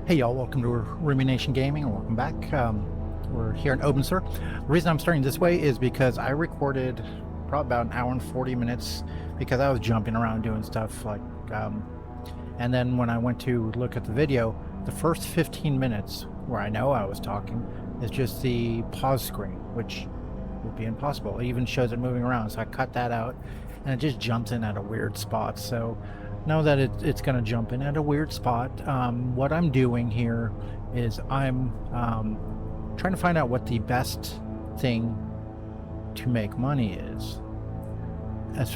Hey y'all, welcome to Rumination Gaming and welcome back. We're here in Obenseuer. The reason I'm starting this way is because I recorded probably about an hour and 40 minutes because I was jumping around doing stuff and then when I went to look at the video, the first 15 minutes where I know I was talking is just the pause screen, which would be impossible. It even shows it moving around, so I cut that out and it just jumps in at a weird spot. So know that it's going to jump in at a weird spot. What I'm doing here is I'm trying to find out what the best thing to make money is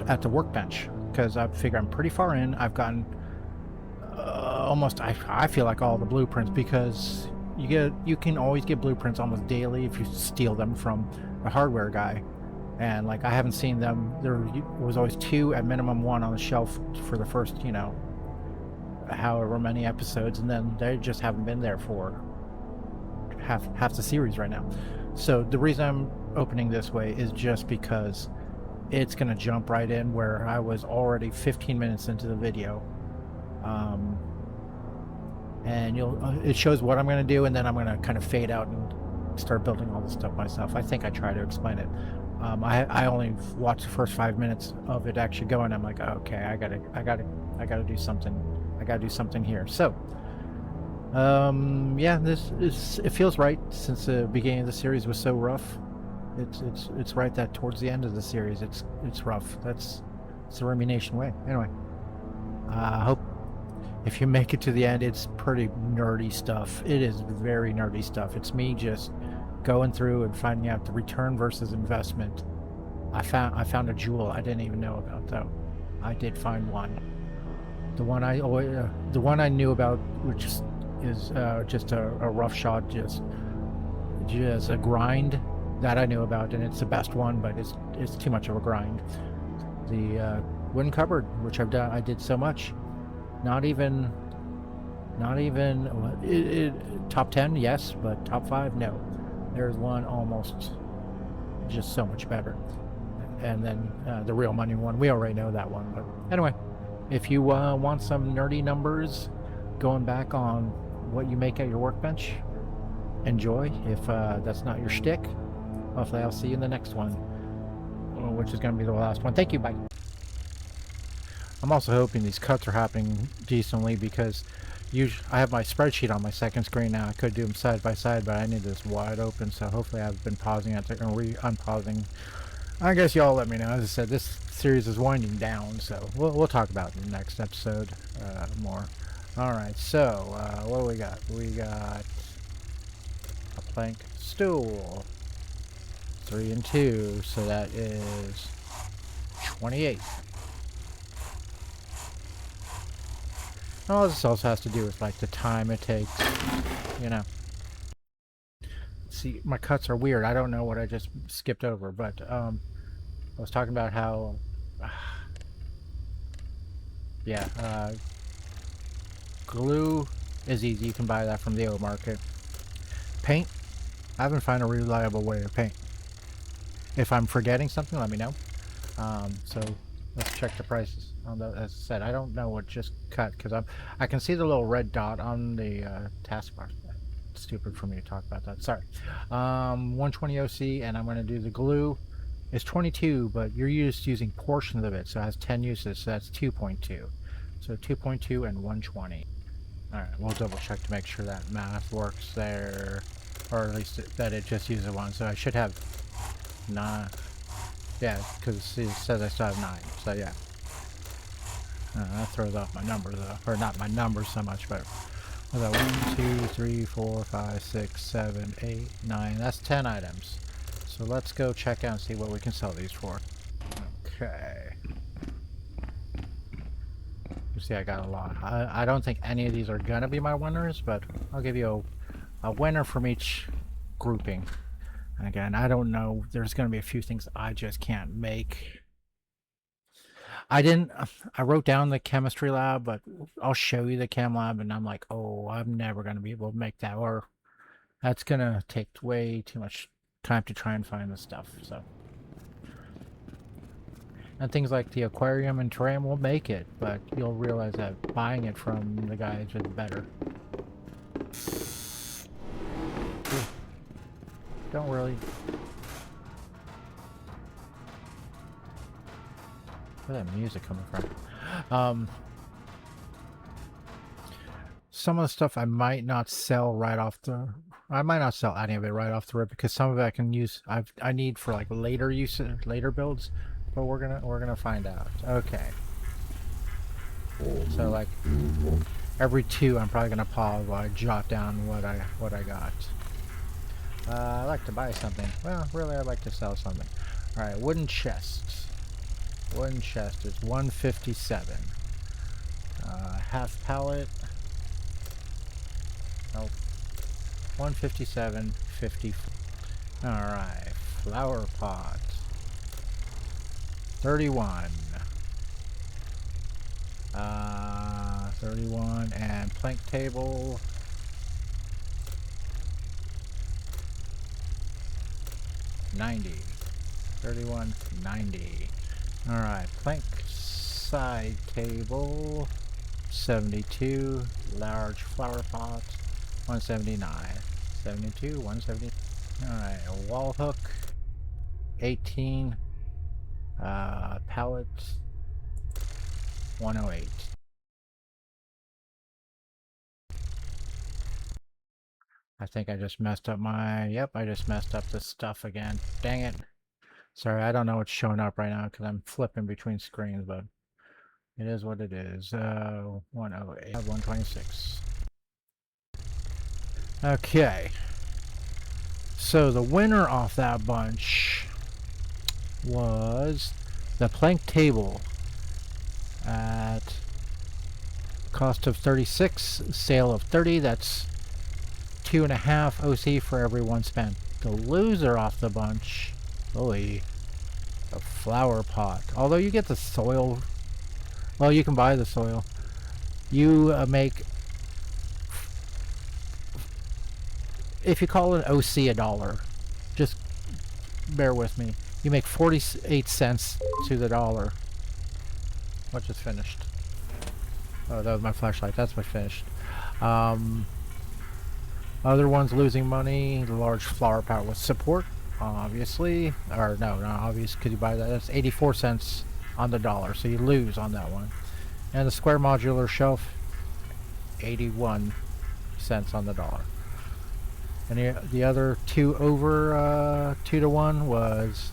at the workbench, because I figure I'm pretty far in. I've gotten almost, I feel like, all the blueprints, because you can always get blueprints almost daily if you steal them from the hardware guy. And like, I haven't seen them. There was always 2 at minimum, 1 on the shelf for the first, however many episodes, and then they just haven't been there for half the series right now. So the reason I'm opening this way is just because it's gonna jump right in where I was already 15 minutes into the video. And it shows what I'm gonna do, and then I'm gonna kind of fade out and start building all this stuff myself. I think I try to explain it. I only watched the first 5 minutes of it actually going. I'm like, okay, I gotta do something. I gotta do something here. So, yeah, it feels right, since the beginning of the series was so rough. It's right that towards the end of the series, it's rough. It's the Rumination way. Anyway, I hope if you make it to the end, it's pretty nerdy stuff. It is very nerdy stuff. It's me just going through and finding out the return versus investment. I found a jewel I didn't even know about, though. I did find one. The one I knew about, which is just a rough shot, just a grind that I knew about, and it's the best one, but it's too much of a grind. The wooden cupboard, which I did so much. Not even top 10, yes, but top 5, no. There's one almost just so much better. And then the real money one, we already know that one. But anyway, if you want some nerdy numbers going back on what you make at your workbench, enjoy. If that's not your shtick, hopefully I'll see you in the next one, which is going to be the last one. Thank you, bye. I'm also hoping these cuts are happening decently, because I have my spreadsheet on my second screen now. I could do them side by side, but I need this wide open, so hopefully I've been pausing it and unpausing. I guess y'all let me know. As I said, this series is winding down, so we'll talk about it in the next episode more. Alright, so what do we got? We got a plank stool. 3 and 2, so that is 28. All this also has to do with like the time it takes, See, my cuts are weird. I don't know what I just skipped over, but I was talking about how, yeah, glue is easy. You can buy that from the old market. Paint, I haven't found a reliable way to paint. If I'm forgetting something, let me know. So let's check the prices. As I said, I don't know what just cut, because I can see the little red dot on the taskbar. Stupid for me to talk about that. Sorry. 120 OC, and I'm going to do the glue. It's 22, but you're using portions of it, so it has 10 uses, so that's 2.2. So 2.2 and 120. Alright, we'll double check to make sure that math works there, or at least that it just uses 1. So I should have 9. Yeah, because it says I still have 9, so yeah. That throws off my numbers, though. Or not my numbers so much, but... 1, 2, 3, 4, 5, 6, 7, 8, 9. That's 10 items. So let's go check out and see what we can sell these for. Okay. You see, I got a lot. I don't think any of these are gonna be my winners, but I'll give you a winner from each grouping. And again, I don't know. There's gonna be a few things I just can't make. I wrote down the chemistry lab, but I'll show you the chem lab, and I'm like, oh, I'm never going to be able to make that, or that's going to take way too much time to try and find the stuff, so. And things like the aquarium and terrarium will make it, but you'll realize that buying it from the guy is just better. Don't really. Where's that music coming from? Some of the stuff I might not sell right off the. I might not sell any of it right off the rip because some of it I can use. I need for like later use, later builds. But we're gonna find out. Okay. So like every 2, I'm probably gonna pause while I jot down what I got. I like to buy something. Well, really, I'd like to sell something. All right, wooden chests. Wooden chest is 157. Half pallet. Nope. 157.50. All right, flower pot. 31. 31 and plank table. 90. 31.90. All right, plank side table. 72. Large flower pot. 179. 72. 170. All right, a wall hook. 18. Pallet. 108. I think I just messed up my. Yep, I just messed up the stuff again. Dang it. Sorry, I don't know what's showing up right now because I'm flipping between screens, but it is what it is. 108, 126. Okay. So the winner off that bunch was the plank table at cost of 36, sale of 30. That's 2.5 OC for every 1 spent. The loser off the bunch, a flower pot. Although you get the soil, well, you can buy the soil. You make, if you call an OC $1, just bear with me. You make 48 cents to the dollar. What just finished? Oh, that was my flashlight. That's what finished. Other ones losing money. The large flower pot with support, obviously. Or no, not obvious. Could you buy that? That's 84 cents on the dollar. So you lose on that one. And the square modular shelf, 81 cents on the dollar. And the other 2 over 2 to 1 was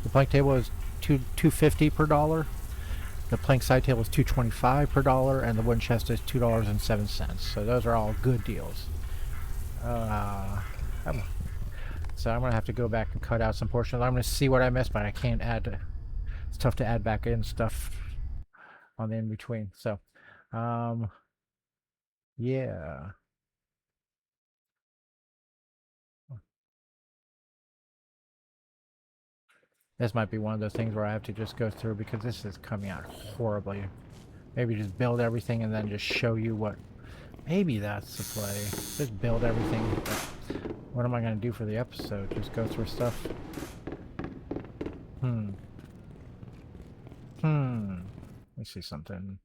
the plank table was $2.50 per dollar. The plank side table is $2.25 per dollar, and the wooden chest is $2.07. So those are all good deals. So I'm gonna have to go back and cut out some portions. I'm gonna see what I missed, but I can't add. It's tough to add back in stuff on the in between. So, yeah. This might be one of those things where I have to just go through because this is coming out horribly. Maybe just build everything and then just show you what. Maybe that's the play. Just build everything. What am I going to do for the episode? Just go through stuff? Let me see something.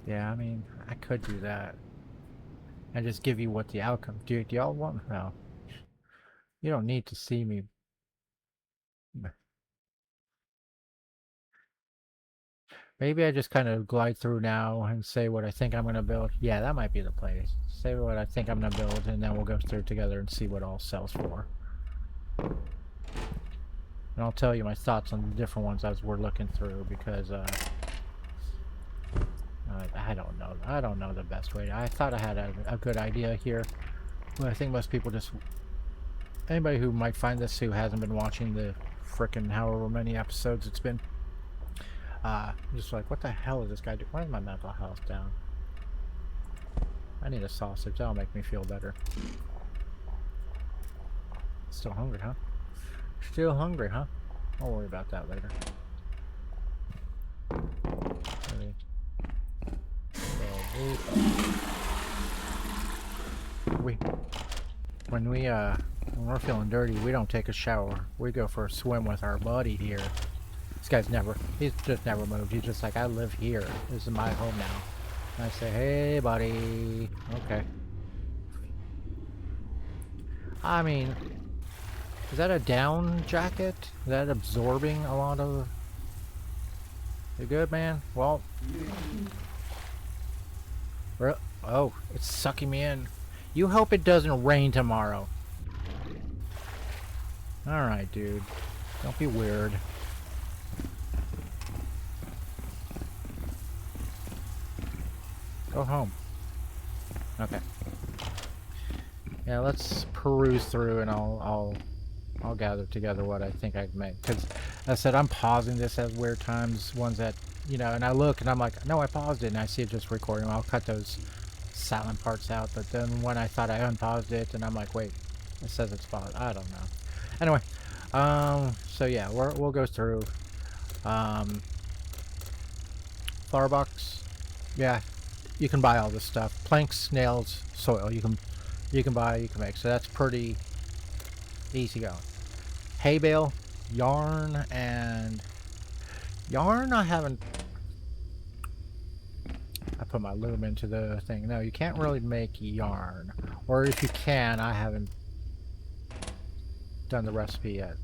Yeah, I mean, I could do that. And just give you what the outcome. Do y'all want? No. You don't need to see me. Maybe I just kind of glide through now and say what I think I'm going to build. Yeah, that might be the play. Say what I think I'm going to build, and then we'll go through it together and see what all sells for. And I'll tell you my thoughts on the different ones as we're looking through, because I don't know. I don't know the best way. I thought I had a good idea here, but I think most people just... Anybody who might find this who hasn't been watching the frickin' however many episodes it's been, just like, what the hell is this guy doing? Why is my mental health down? I need a sausage. That'll make me feel better. Still hungry, huh? Still hungry, huh? I'll worry about that later. When we're feeling dirty, we don't take a shower. We go for a swim with our buddy here. This guy's he's just never moved. He's just like, I live here. This is my home now. I say, hey, buddy. Okay. I mean, is that a down jacket? Is that absorbing a lot of... You good, man? Well... Oh, it's sucking me in. You hope it doesn't rain tomorrow. Alright, dude. Don't be weird. Go home. Okay. Yeah, let's peruse through and I'll gather together what I think I'd make. Because I said I'm pausing this at weird times, ones that, you know, and I look and I'm like, no, I paused it, and I see it just recording. I'll cut those silent parts out, but then when I thought I unpaused it, and I'm like, wait, it says it's paused. I don't know. Anyway, so yeah, we'll go through. Flower box, yeah, you can buy all this stuff. Planks, nails, soil. You can buy, you can make. So that's pretty easy going. Hay bale, yarn, and yarn. I haven't. I put my loom into the thing. No, you can't really make yarn, or if you can, I haven't done the recipe yet.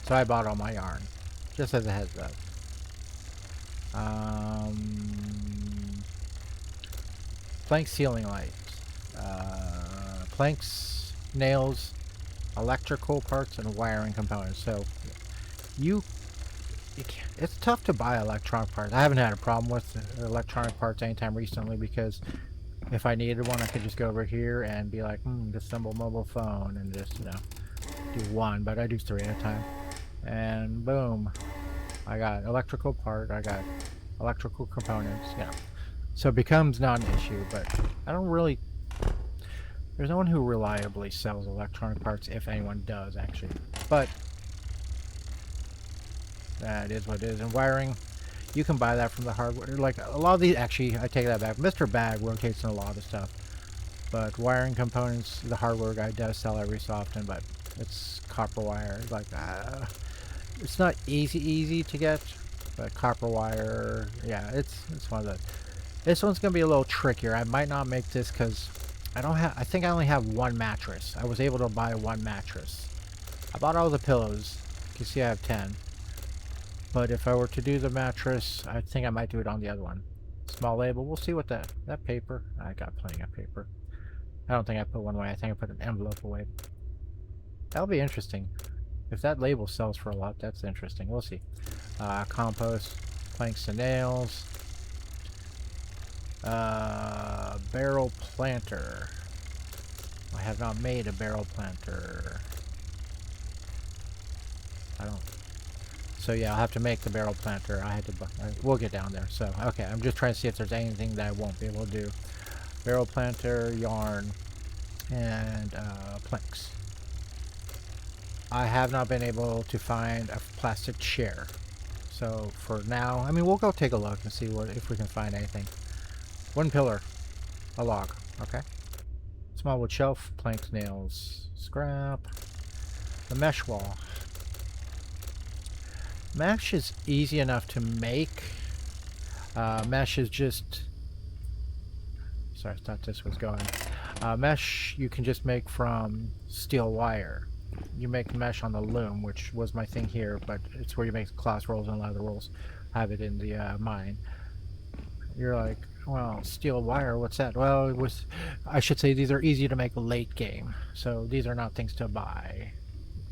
So I bought all my yarn, just as a heads up. Plank ceiling light, planks, nails, electrical parts, and wiring components. So it's tough to buy electronic parts. I haven't had a problem with electronic parts anytime recently, because if I needed one, I could just go over here and be like, disassemble mobile phone, and just, you know, do one, but I do 3 at a time. And boom, I got electrical part, I got electrical components, you know. So it becomes not an issue, but I don't really... There's no one who reliably sells electronic parts, if anyone does, actually. But that is what it is. And wiring, you can buy that from the hardware. Like, a lot of these, actually, I take that back. Mr. Bag rotates in a lot of stuff. But wiring components, the hardware guy does sell every so often, but it's copper wire. Like, it's not easy to get, but copper wire, yeah, it's one of the... This one's gonna be a little trickier. I might not make this because I think I only have 1 mattress. I was able to buy 1 mattress. I bought all the pillows. You can see I have 10. But if I were to do the mattress, I think I might do it on the other one. Small label. We'll see what that paper. I got plenty of paper. I don't think I put one away. I think I put an envelope away. That'll be interesting. If that label sells for a lot, that's interesting. We'll see. Compost, planks and nails. Barrel planter. I have not made a barrel planter. I don't. So yeah, I'll have to make the barrel planter. I had to. We'll get down there. So okay, I'm just trying to see if there's anything that I won't be able to do. Barrel planter, yarn, and planks. I have not been able to find a plastic chair. So for now, I mean, we'll go take a look and see if we can find anything. 1 pillar, a log, okay. Small wood shelf, planks, nails, scrap. The mesh wall. Mesh is easy enough to make. Mesh is just... Sorry, I thought this was going. Mesh you can just make from steel wire. You make mesh on the loom, which was my thing here, but it's where you make cloth rolls and leather rolls. I have it in the mine. You're like, well, steel wire, what's that? Well, it was, I should say these are easy to make late game. So these are not things to buy.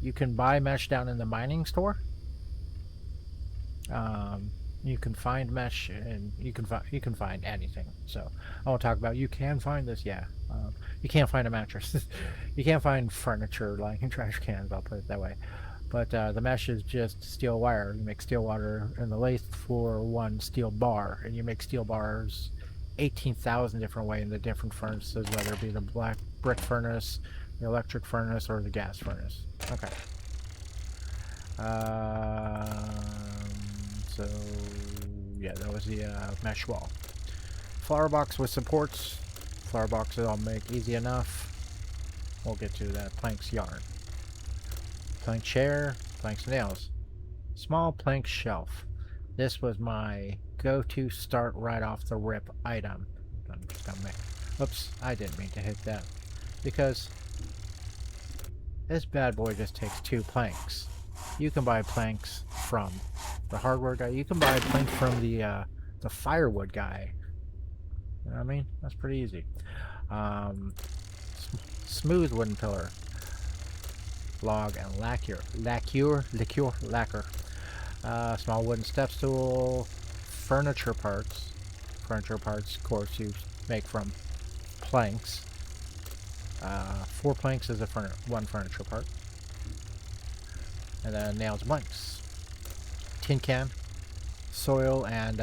You can buy mesh down in the mining store. You can find mesh, and you can find anything. So I won't talk about you can find this. Yeah, you can't find a mattress. You can't find furniture like in trash cans. I'll put it that way. But the mesh is just steel wire. You make steel wire in the lathe for 1 steel bar, and you make steel bars 18,000 different ways in the different furnaces, whether it be the black brick furnace, the electric furnace, or the gas furnace. Okay. So yeah, that was the mesh wall. Flower box with supports. Flower boxes I'll make easy enough. We'll get to that. Planks, yarn. Plank chair, planks, nails. Small plank shelf. This was my go-to start right off the rip item. I'm just gonna make... Oops, I didn't mean to hit that. Because this bad boy just takes 2 planks. You can buy planks from the hardware guy. You can buy a plank from the firewood guy. You know what I mean? That's pretty easy. Smooth wooden pillar. Log and lacquer. Lacquer. Small wooden step stool. Furniture parts. Furniture parts, of course, you make from planks. 4 planks is one furniture part. And then nails and blanks. Tin can. Soil and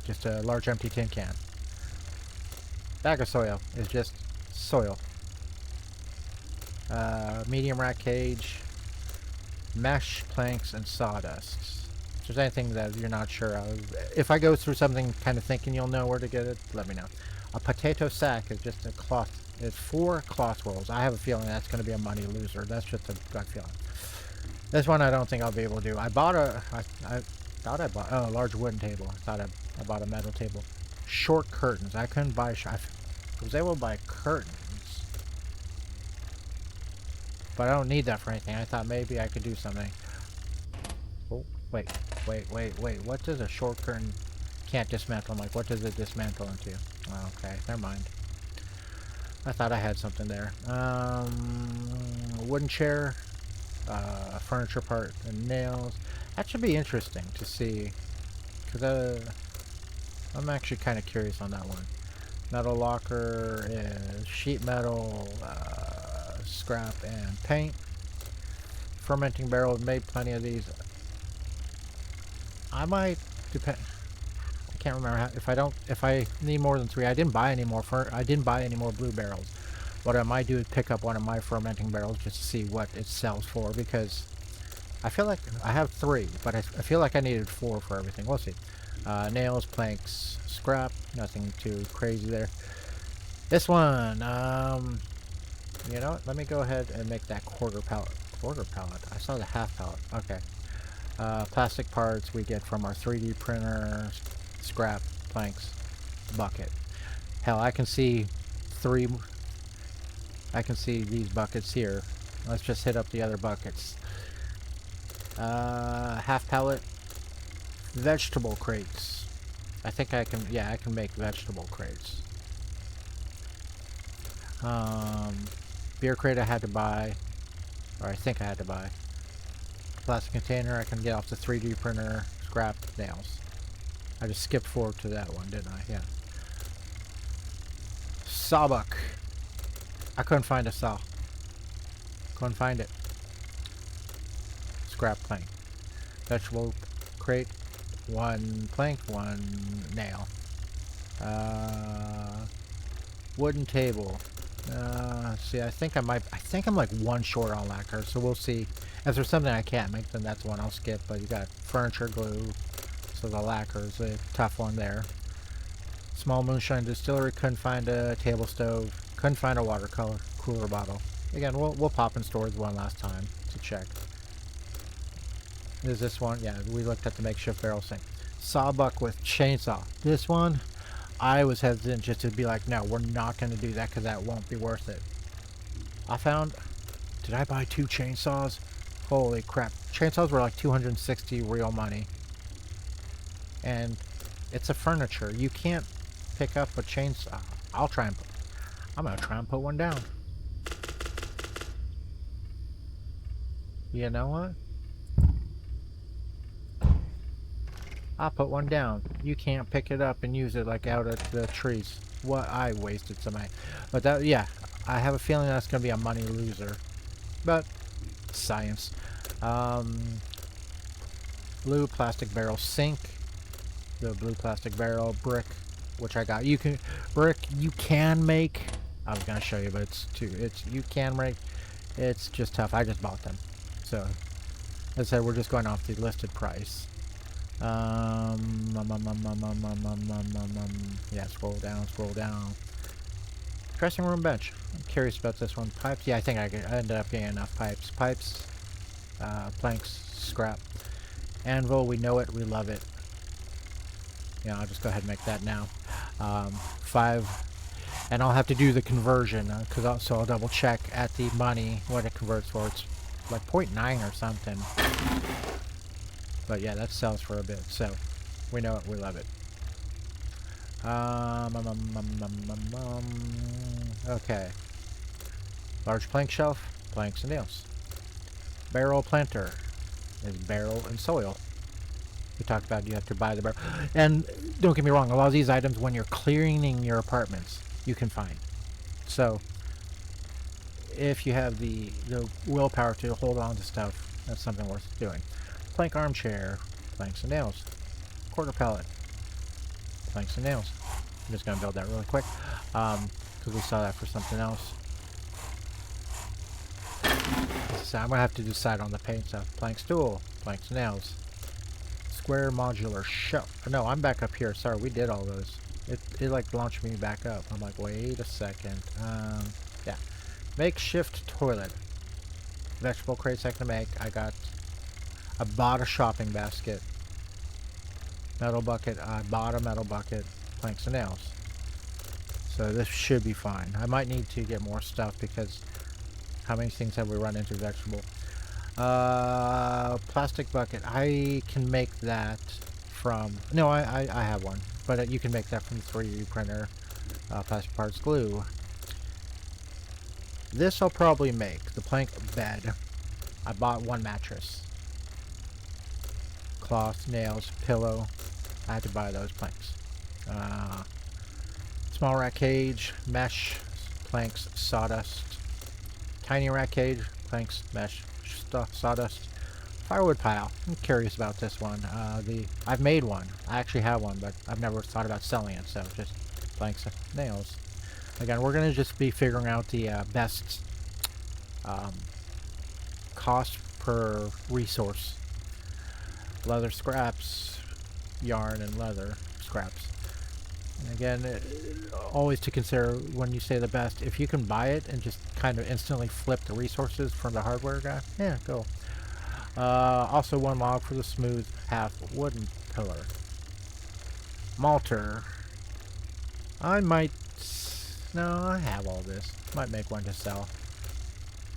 just a large empty tin can. Bag of soil is just soil. Medium rat cage. Mesh planks and sawdust. If there's anything that you're not sure of, if I go through something kind of thinking you'll know where to get it, let me know. A potato sack is just a cloth. It's 4 cloth rolls. I have a feeling that's going to be a money loser. That's just a gut feeling. This one I don't think I'll be able to do. I bought a... I thought I bought... Oh, a large wooden table. I thought I bought a metal table. Short curtains. I couldn't buy... I was able to buy curtains. But I don't need that for anything. I thought maybe I could do something. Oh, wait. What does a short curtain... Can't dismantle. I'm like, what does it dismantle into? Oh, okay, never mind. I thought I had something there. Wooden chair, furniture part, and nails. That should be interesting to see, because I'm actually kind of curious on that one. Metal locker is sheet metal, scrap, and paint. Fermenting barrel, made plenty of these. I might depend. I can't remember if I need more than 3. I didn't buy any more blue barrels. What I might do is pick up one of my fermenting barrels just to see what it sells for, because I feel like I have 3, but I feel like I needed 4 for everything. We'll see. Nails, planks, scrap, nothing too crazy there. This one, you know what? Let me go ahead and make that quarter pallet. I saw the half pallet. Okay. Plastic parts we get from our 3D printer. Scrap, planks, bucket. Hell, I can see these buckets here. Let's just hit up the other buckets. Half pallet. Vegetable crates. I think I can, yeah, I can make vegetable crates. Beer crate I had to buy, or I think I had to buy. Plastic container I can get off the 3D printer. Scrap, nails. I just skipped forward to that one, didn't I? Yeah. Sawbuck. I couldn't find a saw. Couldn't find it. Scrap plank. Vegetable crate. 1 plank, 1 nail. Wooden table. See, I think I'm like 1 short on lacquer, so we'll see. If there's something I can't make, then that's one I'll skip. But you got furniture glue. So the lacquer is a tough one there. Small moonshine distillery, couldn't find a table stove, couldn't find a water cooler bottle. Again, we'll pop in stores one last time to check. Is this one? Yeah, we looked at the makeshift barrel sink. Sawbuck with chainsaw. This one, I was hesitant just to be like, no, we're not going to do that because that won't be worth it. I found, did I buy 2 chainsaws? Holy crap. Chainsaws were like 260 real money. And it's a furniture. You can't pick up a chainsaw. I'm gonna try and put one down. You know what? I'll put one down. You can't pick it up and use it like out at the trees. What? I wasted some money. But that, yeah, I have a feeling that's gonna be a money loser. But science. Blue plastic barrel sink. The blue plastic barrel brick, which I got. You can make. I was gonna show you, but you can make. It's just tough. I just bought them, so as I said, we're just going off the listed price. Yeah, scroll down. Dressing room bench. I'm curious about this one. Pipes. Yeah, I think I ended up getting enough pipes. Planks, scrap. Anvil. We know it. We love it. Yeah, I'll just go ahead and make that now. 5, and I'll have to do the conversion because so I'll double check at the money what it converts for. It's like 0.9 or something. But yeah, that sells for a bit, so we know it, we love it. Okay. Large plank shelf, planks and nails. Barrel planter is barrel and soil. We talked about you have to buy the barrel. And don't get me wrong, a lot of these items when you're cleaning your apartments, you can find. So if you have the willpower to hold on to stuff, that's something worth doing. Plank armchair, planks and nails. Quarter pallet, planks and nails. I'm just going to build that really quick because we saw that for something else. So I'm going to have to decide on the paint stuff. Plank stool, planks and nails. Square modular shelf. No, I'm back up here. Sorry, we did all those. It like launched me back up. I'm like, wait a second. Yeah. Makeshift toilet. Vegetable crates I can make. I bought a shopping basket. Metal bucket. I bought a metal bucket. Planks and nails. So this should be fine. I might need to get more stuff because how many things have we run into vegetable? Plastic bucket. I can make that from... No, I have one. But you can make that from the 3D printer. Plastic parts, glue. This I'll probably make. The plank bed. I bought one mattress. Cloth, nails, pillow. I had to buy those planks. Small rat cage, mesh, planks, sawdust. Tiny rat cage, planks, mesh, sawdust. Firewood pile. I'm curious about this one. I've made one. I actually have one, but I've never thought about selling it, so just planks and nails. Again, we're going to just be figuring out the best cost per resource. Leather scraps, yarn and leather scraps. And again, always to consider when you say the best, if you can buy it and just kind of instantly flip the resources from the hardware guy, yeah, go. Also one log for the smooth half wooden pillar. Malter. I might... No, I have all this. Might make one to sell.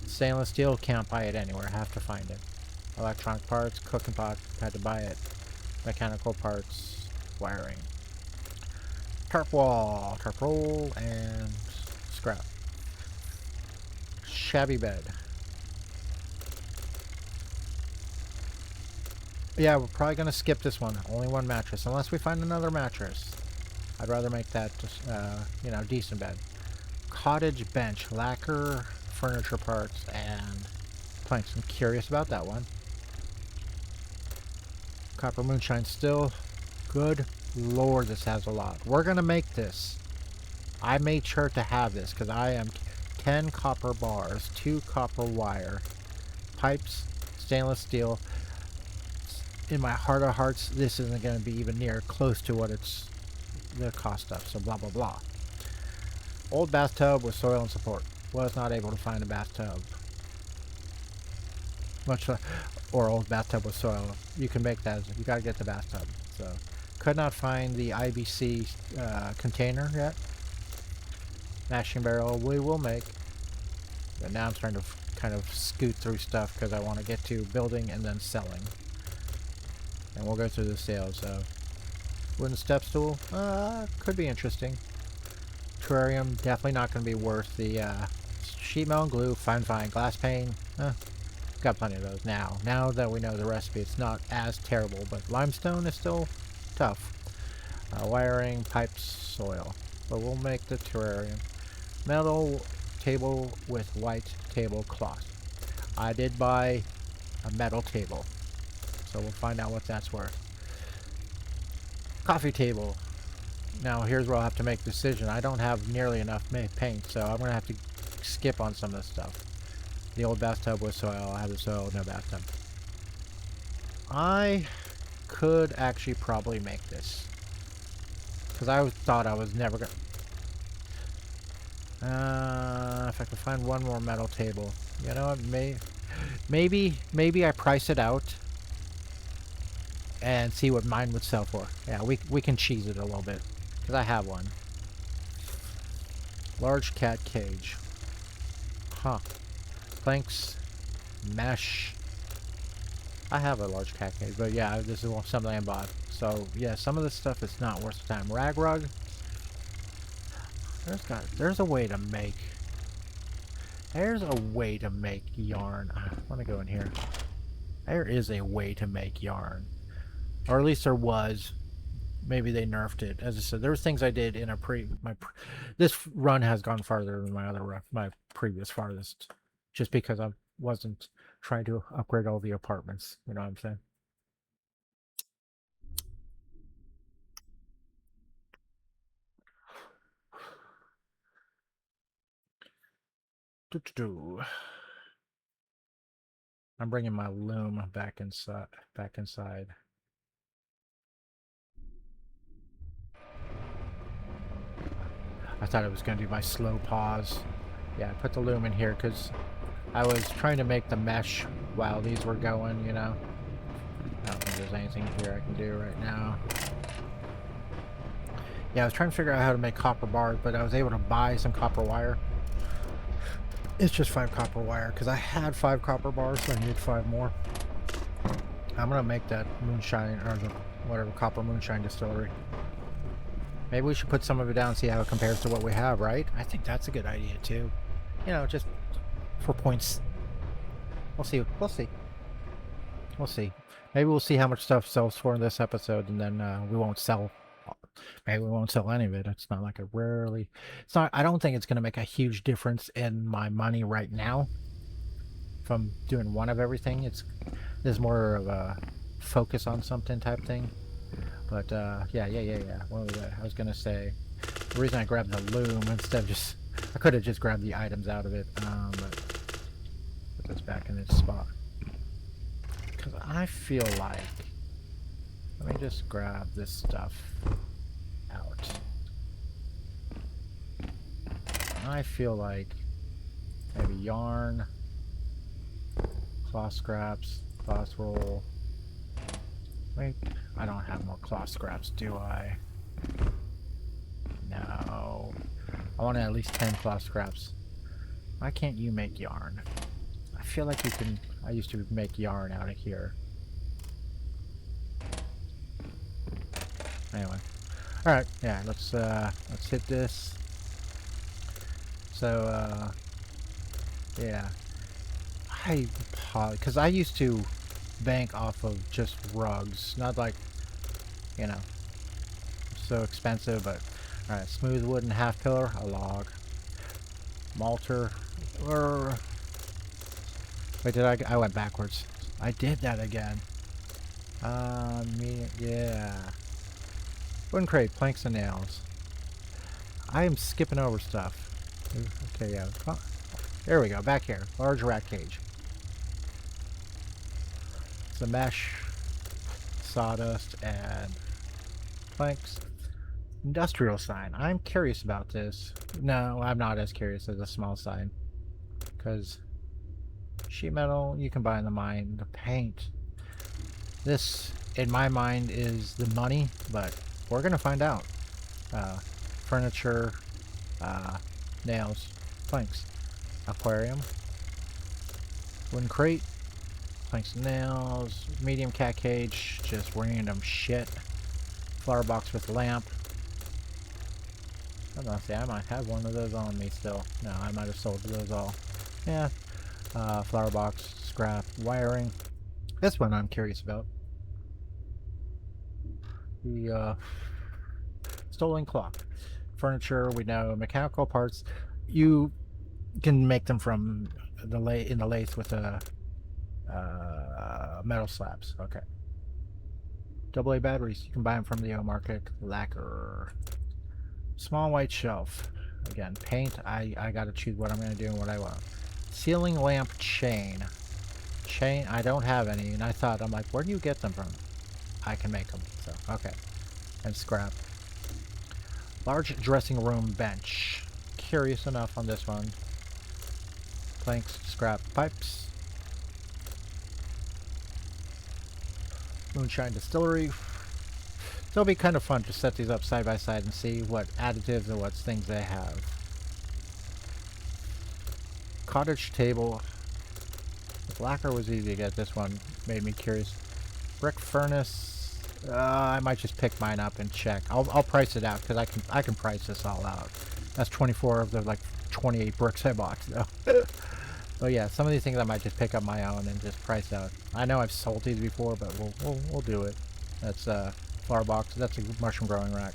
Stainless steel, can't buy it anywhere. Have to find it. Electronic parts, cooking pot, had to buy it. Mechanical parts, wiring. Tarp wall, tarp roll, and scrap. Shabby bed. Yeah, we're probably going to skip this one. Only one mattress, unless we find another mattress. I'd rather make that, you know, decent bed. Cottage bench, lacquer, furniture parts, and planks. I'm curious about that one. Copper moonshine still. Good lord, this has a lot. We're going to make this. I made sure to have this because I am 10 copper bars, 2 copper wire, pipes, stainless steel. In my heart of hearts, this isn't going to be even near close to what it's the cost of, so blah blah blah. Old bathtub with soil and support. Was not able to find a bathtub. Or old bathtub with soil. You can make that. You gotta get the bathtub. So, could not find the IBC container yet. Mashing barrel we will make. But now I'm starting to kind of scoot through stuff because I want to get to building and then selling. And we'll go through the sales. Wooden step stool, could be interesting. Terrarium, definitely not going to be worth the sheet metal and glue. Fine. Glass pane, got plenty of those now. Now that we know the recipe, it's not as terrible, but limestone is still tough. Wiring, pipes, soil. But we'll make the terrarium. Metal table with white tablecloth. I did buy a metal table, so we'll find out what that's worth. Coffee table. Now here's where I'll have to make a decision. I don't have nearly enough paint, so I'm going to have to skip on some of this stuff. The old bathtub with soil. I have the soil, no bathtub. I could actually probably make this. Because I thought I was never going to... if I could find one more metal table. You know what? Maybe I price it out. and see what mine would sell for. Yeah, we can cheese it a little bit because I have one. Large cat cage. Huh. Planks, mesh. I have a large cat cage, but yeah, this is something I bought. So yeah, some of this stuff is not worth the time. Rag rug. There's a way to make. There's a way to make yarn. I want to go in here. There is a way to make yarn, or at least there was. Maybe they nerfed it. As I said, there was things I did in a this run has gone farther than my other run, my previous farthest, just because I wasn't trying to upgrade all the apartments. You know what I'm saying? Doo-doo-doo. I'm bringing my loom back inside. Back inside. I thought it was going to be my slow pause. Yeah, I put the loom in here because I was trying to make the mesh while these were going, you know. I don't think there's anything here I can do right now. Yeah, I was trying to figure out how to make copper bars, but I was able to buy some copper wire. It's just 5 copper wire because I had 5 copper bars, so I need 5 more. I'm going to make that moonshine, or the whatever, copper moonshine distillery. Maybe we should put some of it down and see how it compares to what we have, right? I think that's a good idea too. You know, just for points. We'll see. We'll see. We'll see. Maybe we'll see how much stuff sells for in this episode, and then we won't sell. Maybe we won't sell any of it. It's not like a rarely. It's not. I don't think it's going to make a huge difference in my money right now. From doing one of everything, there's more of a focus on something type thing. But yeah. What was that? I was gonna say the reason I grabbed the loom instead of just I could have just grabbed the items out of it, but put this back in its spot because I feel like let me just grab this stuff out. I feel like maybe yarn, cloth scraps, cloth roll. Wait, I don't have more cloth scraps, do I? No. I want at least 10 cloth scraps. Why can't you make yarn? I feel like you can. I used to make yarn out of here. Anyway. Alright, yeah, let's hit this. So, yeah. Because I used to bank off of just rugs, not like, you know, so expensive, but alright, smooth wooden half pillar, a log, malter, or wait, I went backwards. I did that again. Yeah. Wooden crate, planks and nails. I am skipping over stuff. Okay, yeah. Oh, there we go, back here. Large rat cage. It's a mesh, sawdust, and planks. Industrial sign. I'm curious about this. No, I'm not as curious as a small sign. Because sheet metal, you can buy in the mine. The paint. This, in my mind, is the money, but we're going to find out. Furniture, nails, planks. Aquarium. Wooden crate. Planks and nails. Medium cat cage. Just random shit. Flower box with lamp. I don't know, see, I might have one of those on me still. No, I might have sold those all. Yeah. Flower box, scrap, wiring. This one I'm curious about. The stolen clock. Furniture, we know. Mechanical parts. You can make them from in the lathe with metal slabs. Okay. AA batteries. You can buy them from the O market. Lacquer. Small white shelf. Again, paint. I gotta choose what I'm gonna do and what I want. Ceiling lamp chain. Chain. I don't have any, and I thought, I'm like, where do you get them from? I can make them. So okay. And scrap. Large dressing room bench. Curious enough on this one. Planks, scrap, pipes. Moonshine Distillery. So it'll be kind of fun to set these up side by side and see what additives and what things they have. Cottage table. If lacquer was easy to get, this one made me curious. Brick furnace. I might just pick mine up and check. I'll price it out because I can price this all out. That's 24 of the like 28 bricks I bought though. But yeah, some of these things I might just pick up my own and just price out. I know I've sold these before, but we'll do it. That's flower box. That's a mushroom growing rack.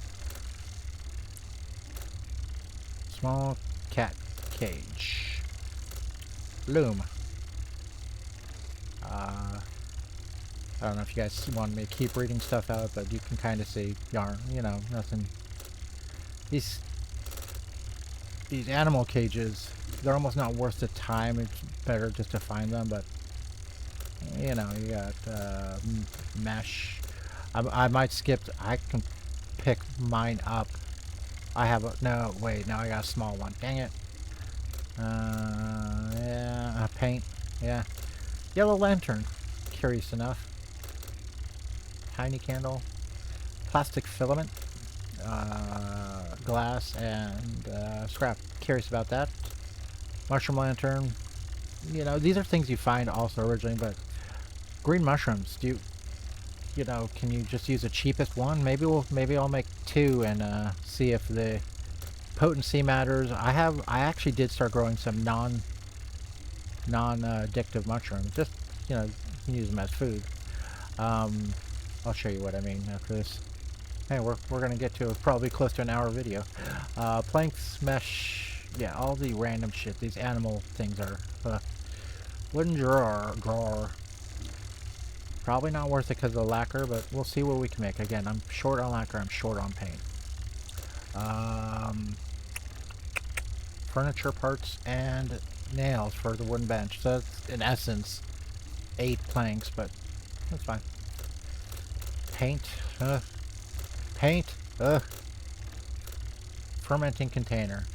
Small cat cage. Loom. I don't know if you guys want me to keep reading stuff out, but you can kind of see yarn. You know, nothing. These animal cages, they're almost not worth the time. It's better just to find them, but you know, you got mesh. I might skip. I can pick mine up. I have a no. Wait, now I got a small one. Dang it. Yeah, paint. Yeah, yellow lantern. Curious enough. Tiny candle, plastic filament. Glass and scrap. Curious about that. Mushroom lantern. You know, these are things you find also originally, but green mushrooms. You know, can you just use the cheapest one? Maybe I'll make two and see if the potency matters. I actually did start growing some non addictive mushrooms. Just, you know, you can use them as food. I'll show you what I mean after this. Hey, we're gonna get to probably close to an hour video. Planks, mesh, yeah, all the random shit. These animal things are wooden drawer. Probably not worth it because of the lacquer, but we'll see what we can make. Again, I'm short on lacquer. I'm short on paint. Furniture parts and nails for the wooden bench. So that's in essence 8 planks, but that's fine. Paint. Paint. Fermenting container.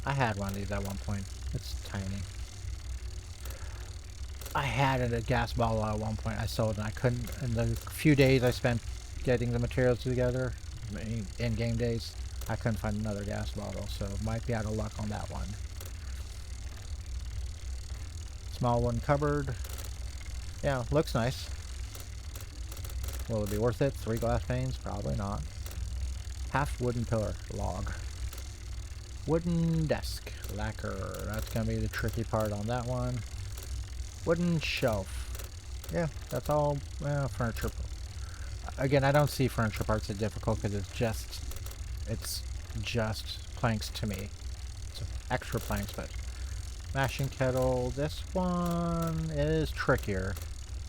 I had one of these at one point. It's tiny. I had a gas bottle at one point. I sold it and I couldn't. In the few days I spent getting the materials together, in game days, I couldn't find another gas bottle. So might be out of luck on that one. Small one cupboard. Yeah, looks nice. Will it be worth it? 3 glass panes? Probably not. Half wooden pillar. Log. Wooden desk. Lacquer. That's going to be the tricky part on that one. Wooden shelf. Yeah, that's all furniture. Again, I don't see furniture parts as difficult because it's just planks to me. So extra planks, but mashing kettle. This one is trickier.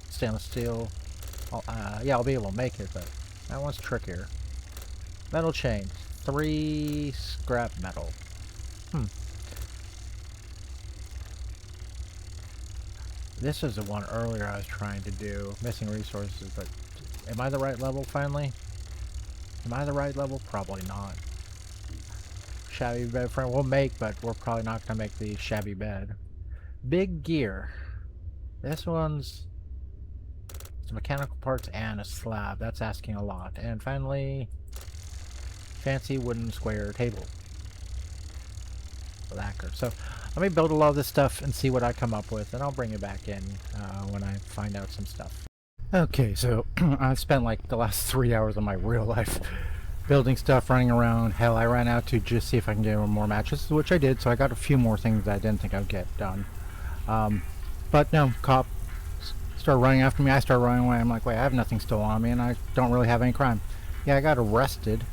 Stainless steel. Yeah, I'll be able to make it, but that one's trickier. Metal chain. 3 scrap metal. This is the one earlier I was trying to do. Missing resources, but am I the right level finally? Am I the right level? Probably not. Shabby bed frame we'll make, but we're probably not going to make the shabby bed. Big gear. This one's some mechanical parts and a slab. That's asking a lot. And finally, fancy wooden square table. Lacquer. So let me build a lot of this stuff and see what I come up with, and I'll bring it back in when I find out some stuff. Okay, so I've spent like the last 3 hours of my real life building stuff, running around. Hell, I ran out to just see if I can get more matches, which I did, so I got a few more things that I didn't think I'd get done. But no, cop started running after me. I started running away. I'm like, wait, I have nothing stolen on me, and I don't really have any crime. Yeah, I got arrested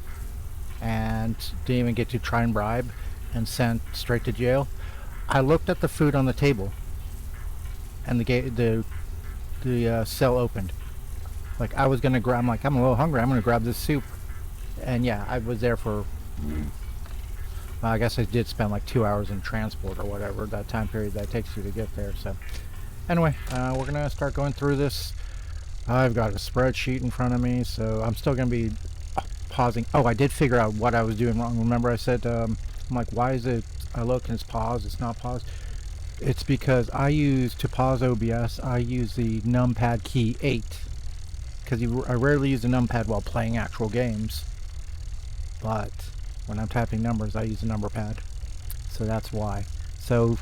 and didn't even get to try and bribe and sent straight to jail. I looked at the food on the table, and the cell opened. Like I was gonna grab. I'm like, I'm a little hungry. I'm gonna grab this soup, and yeah, I was there for. I guess I did spend like 2 hours in transport or whatever that time period that takes you to get there. So, anyway, we're gonna start going through this. I've got a spreadsheet in front of me, so I'm still gonna be pausing. Oh, I did figure out what I was doing wrong. Remember, I said. I'm like, why is it, I look and it's paused, it's not paused. It's because to pause OBS, I use the numpad key 8. because I rarely use a numpad while playing actual games. But when I'm typing numbers, I use a number pad. So that's why. So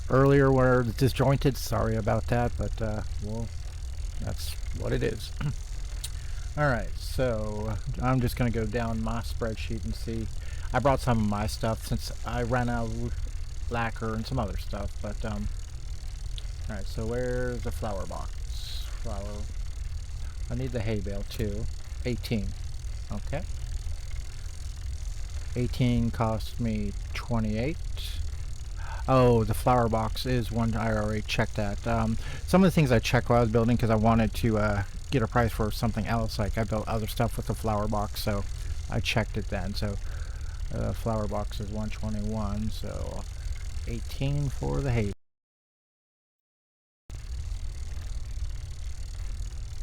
earlier where it's disjointed, sorry about that, but well, that's what it is. Alright, so I'm just going to go down my spreadsheet and see. I brought some of my stuff since I ran out of lacquer and some other stuff, but alright, so where's the flower box? Flower. I need the hay bale too. 18. Okay. 18 cost me 28. Oh, the flower box is one. I already checked that. Some of the things I checked while I was building because I wanted to get a price for something else. Like I built other stuff with the flower box, so I checked it then. So flower box is 121. So 18 for the hay.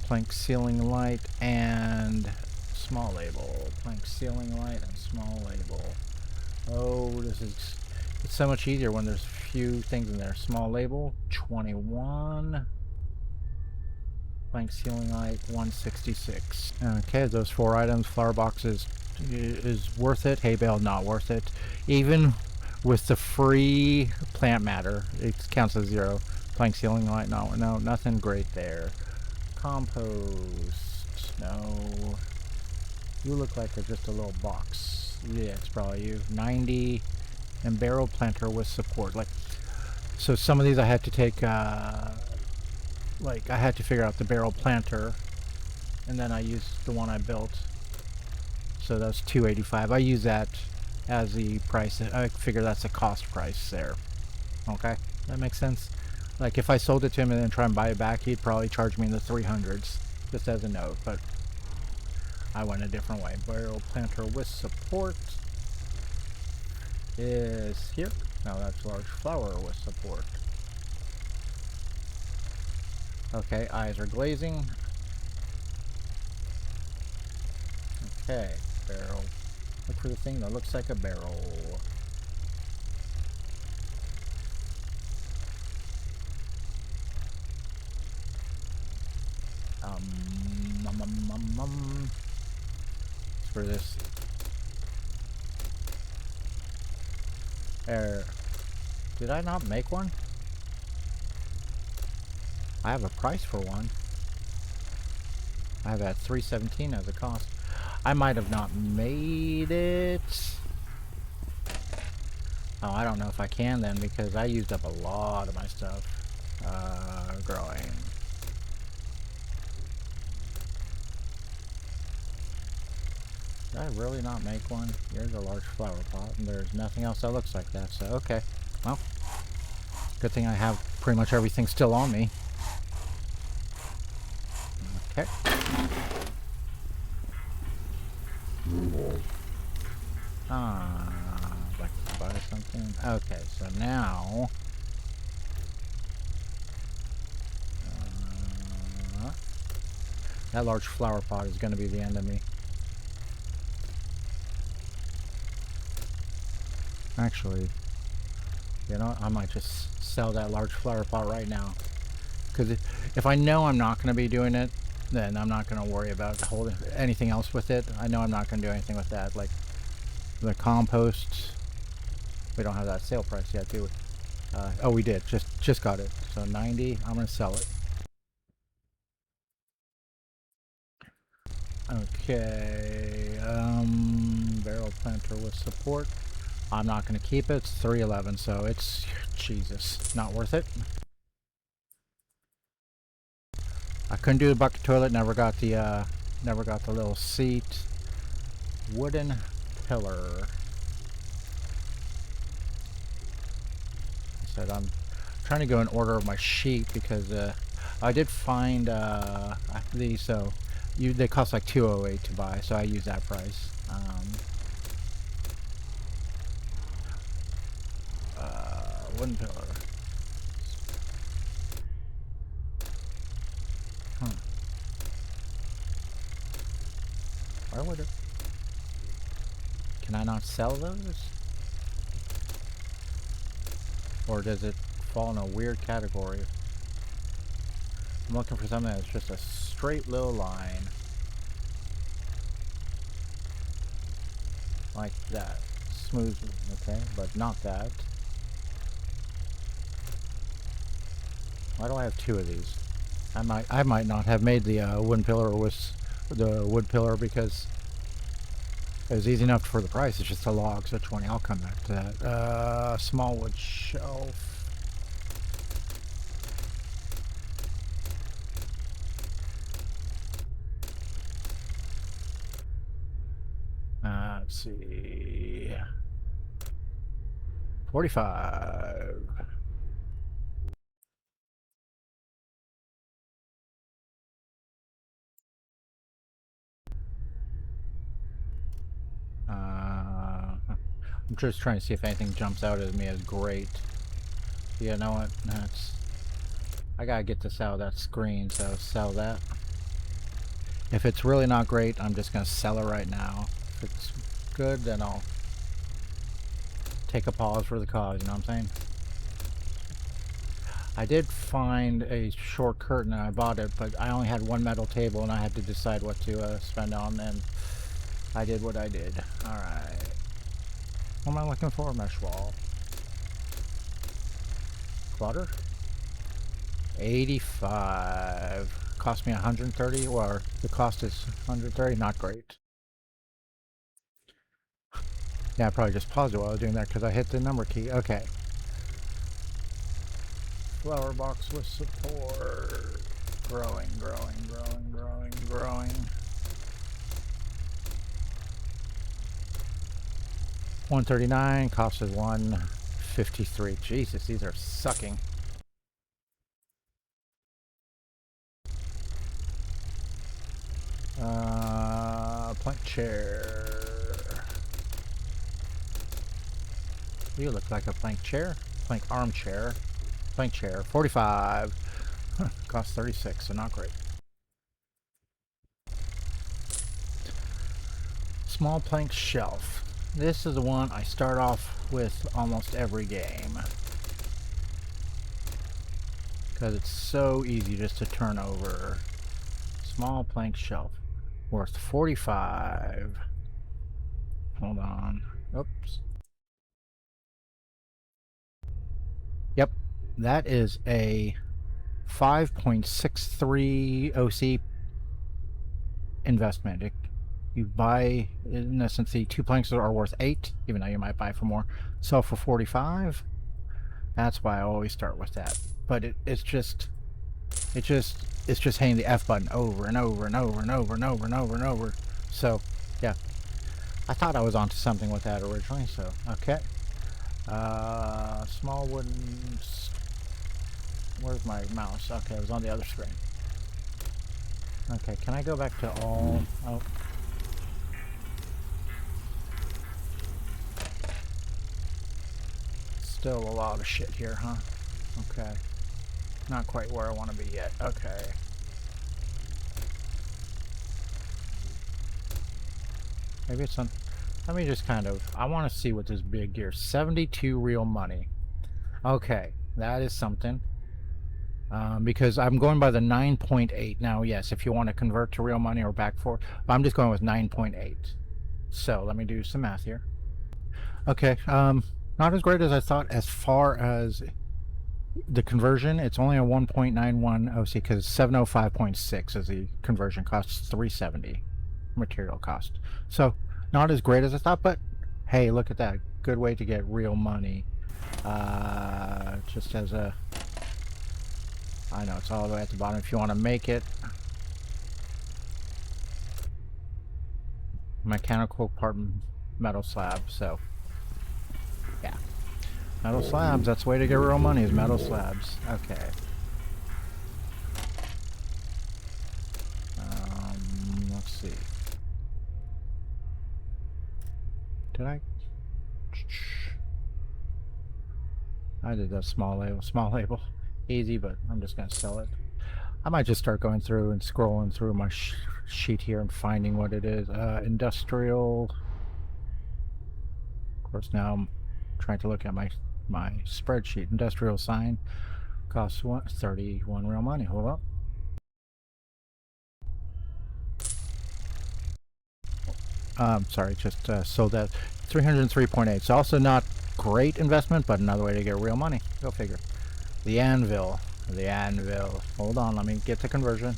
Plank ceiling light and small label. Plank ceiling light and small label. Oh, this is. It's so much easier when there's few things in there. Small label, 21. Blank ceiling light, 166. Okay, those 4 items. Flower box is worth it. Hay bale, not worth it. Even with the free plant matter, it counts as 0. Blank ceiling light, no, nothing great there. Compost, no. You look like just a little box. Yeah, it's probably you. 90. And barrel planter with support. Like, so some of these I had to take, like I had to figure out the barrel planter, and then I used the one I built. So that's 285. I use that as the price. I figure that's a cost price there. Okay, that makes sense. Like if I sold it to him and then try and buy it back, he'd probably charge me in the 300s, just as a note. But I went a different way. Barrel planter with support is here. Now that's large flower with support. Okay, eyes are glazing. Okay, barrel. Look for the thing that looks like a barrel. For this. Did I not make one? I have a price for one. I have at 317 as a cost. I might have not made it. Oh, I don't know if I can then because I used up a lot of my stuff. Growing. Did I really not make one? Here's a large flower pot, and there's nothing else that looks like that, so okay. Well, good thing I have pretty much everything still on me. Okay. I'd like to buy something. Okay, so now... that large flower pot is going to be the end of me. Actually, you know, I might just sell that large flower pot right now. Because if I know I'm not going to be doing it, then I'm not going to worry about holding anything else with it. I know I'm not going to do anything with that. Like the compost, we don't have that sale price yet, do we? Oh, we did. Just got it. So 90. I'm going to sell it. Okay. Barrel planter with support. I'm not going to keep it. It's 311, so it's Jesus, not worth it. I couldn't do the bucket toilet. Never got the little seat. Wooden pillar. I said I'm trying to go in order of my sheet because I did find these. So they cost like 208 to buy, so I use that price. Wooden pillar. Why would it? Can I not sell those? Or does it fall in a weird category? I'm looking for something that's just a straight little line. Like that. Smooth, okay, but not that. Why do I have two of these? I might not have made the wooden pillar with the wood pillar because it was easy enough for the price. It's just a log, so 20. I'll come back to that. Small wood shelf. Let's see. 45. I'm just trying to see if anything jumps out at me as great. You know what? That's. I gotta get this out of that screen, so sell that. If it's really not great, I'm just gonna sell it right now. If it's good, then I'll take a pause for the cause, you know what I'm saying? I did find a short curtain and I bought it, but I only had one metal table and I had to decide what to spend on, and I did what I did. Alright. What am I looking for? Mesh wall. Clutter? 85. Cost me 130, or the cost is 130, not great. Yeah, I probably just paused it while I was doing that because I hit the number key. Okay. Flower box with support. Growing, growing, growing, growing, growing. 139, cost is 153. Jesus, these are sucking. Plank chair. You look like a plank chair. Plank armchair. Plank chair. 45. Huh, cost 36, so not great. Small plank shelf. This is the one I start off with almost every game. Because it's so easy just to turn over. Small plank shelf. Worth 45. Hold on. Oops. Yep. That is a 5.63 OC investment. You buy, in essence, the two planks are worth 8, even though you might buy for more. Sell for 45. That's why I always start with that. But it's just hitting the F button over and over and over and over and over and over and over. So, yeah. I thought I was onto something with that originally, so, okay. Small wooden... Where's my mouse? Okay, it was on the other screen. Okay, can I go back to all... Oh. Still a lot of shit here, huh? Okay. Not quite where I want to be yet. Okay. Maybe it's on... Let me just kind of... I want to see what this big gear... 72 real money. Okay, that is something. Because I'm going by the 9.8. Now, yes, if you want to convert to real money or back for... But I'm just going with 9.8. So, let me do some math here. Okay, not as great as I thought as far as the conversion. It's only a 1.91 OC because 705.6 is the conversion cost. 370 material cost. So not as great as I thought, but hey, look at that. Good way to get real money. Just as a... I know it's all the way at the bottom if you want to make it. Mechanical part metal slab, so yeah. Metal slabs, that's the way to get real money, is metal slabs. Okay. Let's see. Did I? I did that small label. Small label. Easy, but I'm just going to sell it. I might just start going through and scrolling through my sheet here and finding what it is. Industrial. Of course, now I'm trying to look at my spreadsheet. Industrial sign costs 31 real money. Hold up. Sorry, just sold that 303.8. So also not great investment, but another way to get real money. Go figure. The anvil. The anvil. Hold on, let me get the conversion.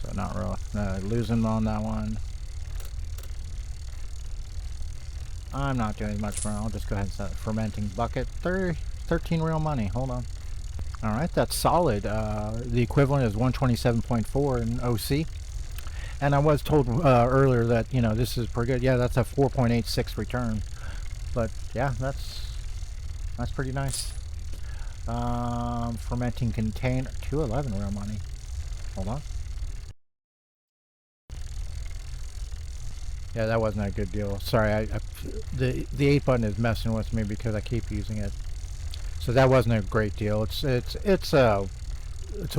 So not real. Losing on that one. I'm not doing much more. I'll just go ahead and set fermenting bucket. 13 real money. Hold on. All right, that's solid. The equivalent is 127.4 in OC. And I was told earlier that, this is pretty good. Yeah, that's a 4.86 return. But yeah, that's pretty nice. Fermenting container, 211 real money. Hold on. Yeah, that wasn't a good deal. Sorry, the 8 button is messing with me because I keep using it. So that wasn't a great deal. It's a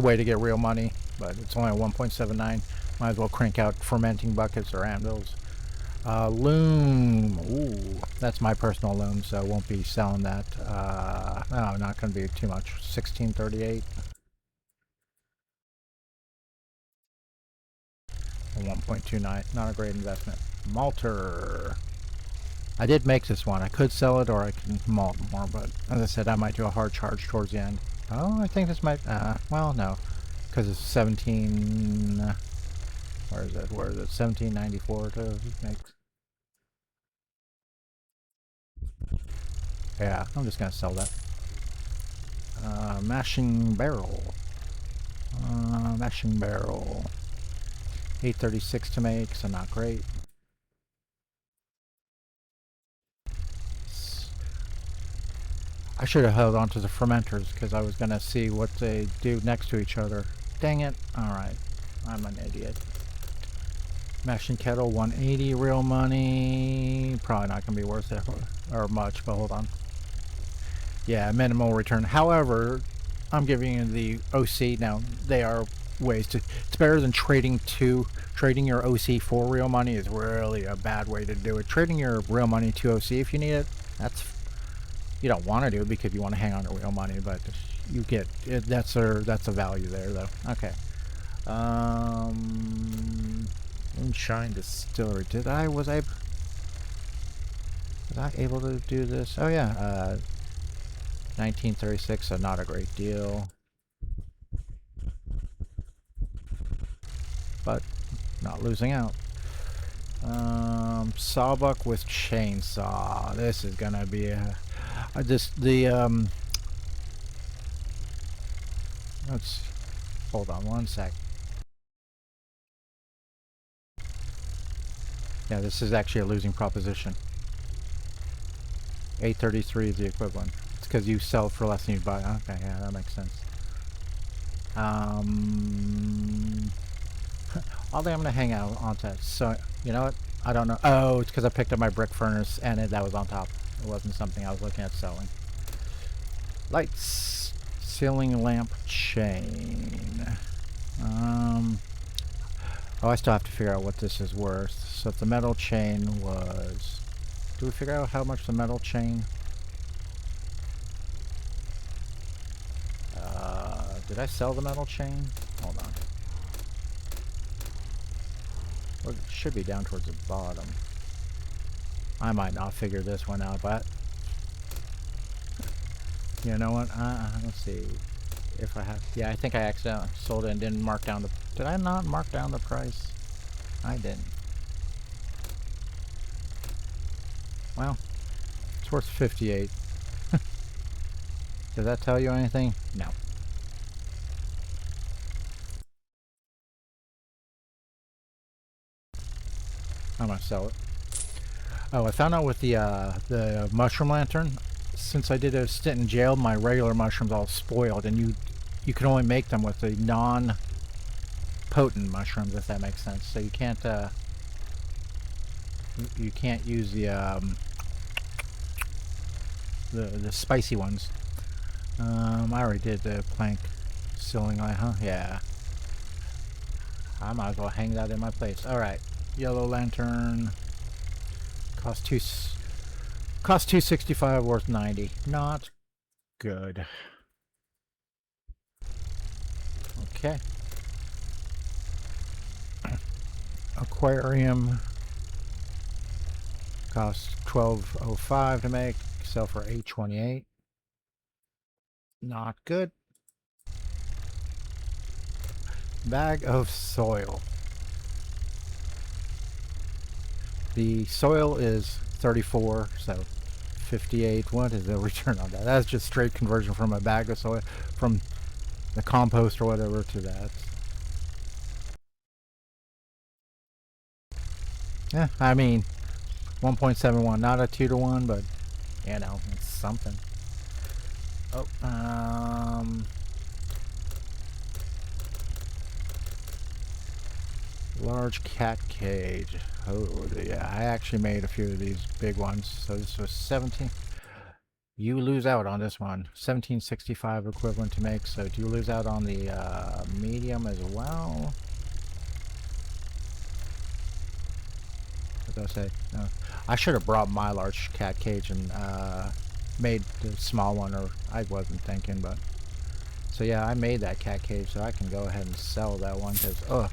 way to get real money, but it's only 1.79. Might as well crank out fermenting buckets or anvils. Loom. Ooh, that's my personal loom, so I won't be selling that. No, not going to be too much. 1638. 1.29. Not a great investment. Malter. I did make this one. I could sell it or I can malt more, but as I said, I might do a hard charge towards the end. Oh, I think this might, well, no, because it's 17, where is it? 1794 to make. Yeah, I'm just going to sell that. Mashing barrel. Mashing barrel. 836 to make, so not great. I should have held on to the fermenters because I was going to see what they do next to each other. Dang it. Alright. I'm an idiot. Mashing kettle, 180 real money. Probably not going to be worth it or much, but hold on. Yeah, minimal return. However, I'm giving you the OC. Now, they are ways to... It's better than trading your OC for real money is really a bad way to do it. Trading your real money to OC if you need it, you don't want to do it because you want to hang on to real money, but you get it. That's a value there, though. Okay. Moonshine Distillery. Was I able to do this? Oh yeah. 1936. So not a great deal, but not losing out. Sawbuck with chainsaw. This is gonna be a. Let's hold on one sec. Yeah, this is actually a losing proposition. 833 is the equivalent. It's because you sell for less than you buy. Okay, yeah, that makes sense. All day I'm gonna hang out on that. So you know what? I don't know. Oh, it's because I picked up my brick furnace and that was on top. It wasn't something I was looking at selling. Lights, ceiling lamp chain. Oh, I still have to figure out what this is worth. So if the metal chain was... Do we figure out how much the metal chain... did I sell the metal chain? Hold on. Well, it should be down towards the bottom. I might not figure this one out, but... You know what? Let's see. If I have... Yeah, I think I accidentally sold it and didn't mark down the... Did I not mark down the price? I didn't. Well, it's worth 58. Does that tell you anything? No. I'm gonna sell it. Oh, I found out with the mushroom lantern, since I did a stint in jail, my regular mushrooms all spoiled, and you can only make them with the non-potent mushrooms, if that makes sense. So you can't use the spicy ones. I already did the plank ceiling light, huh? Yeah. I might as well hang that in my place. All right. Yellow lantern. Cost 265, worth 90. Not good. Okay. Aquarium costs 1205 to make. Sell for 828. Not good. Bag of soil. The soil is 34, so 58. What is the return on that? That's just straight conversion from a bag of soil, from the compost or whatever, to that. Yeah, I mean, 1.71, not a 2-to-1, but you know, it's something. Oh, large cat cage. Oh, yeah, I actually made a few of these big ones. So this was 17. You lose out on this one. 1765 equivalent to make. So do you lose out on the medium as well? What did I say? No. I should have brought my large cat cage and made the small one, or I wasn't thinking, but. So yeah, I made that cat cage, so I can go ahead and sell that one, because, ugh.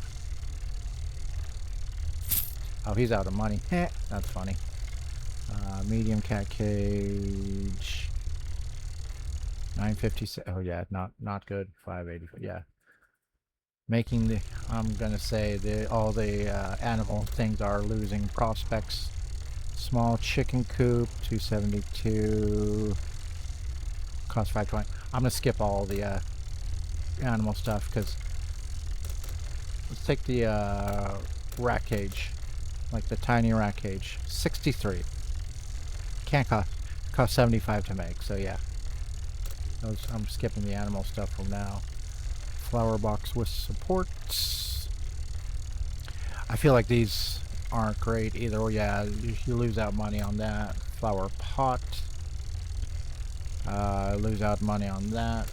Oh, he's out of money. That's funny. Medium cat cage. 950. Oh yeah, not good. 580. Yeah. Making the. I'm gonna say all the animal things are losing prospects. Small chicken coop, 272. Cost 520. I'm gonna skip all the animal stuff, because let's take the rat cage. Like the tiny rat cage. 63. Can't cost 75 to make, so yeah. I'm skipping the animal stuff from now. Flower box with supports. I feel like these aren't great either. Oh yeah, you lose out money on that. Flower pot. Lose out money on that.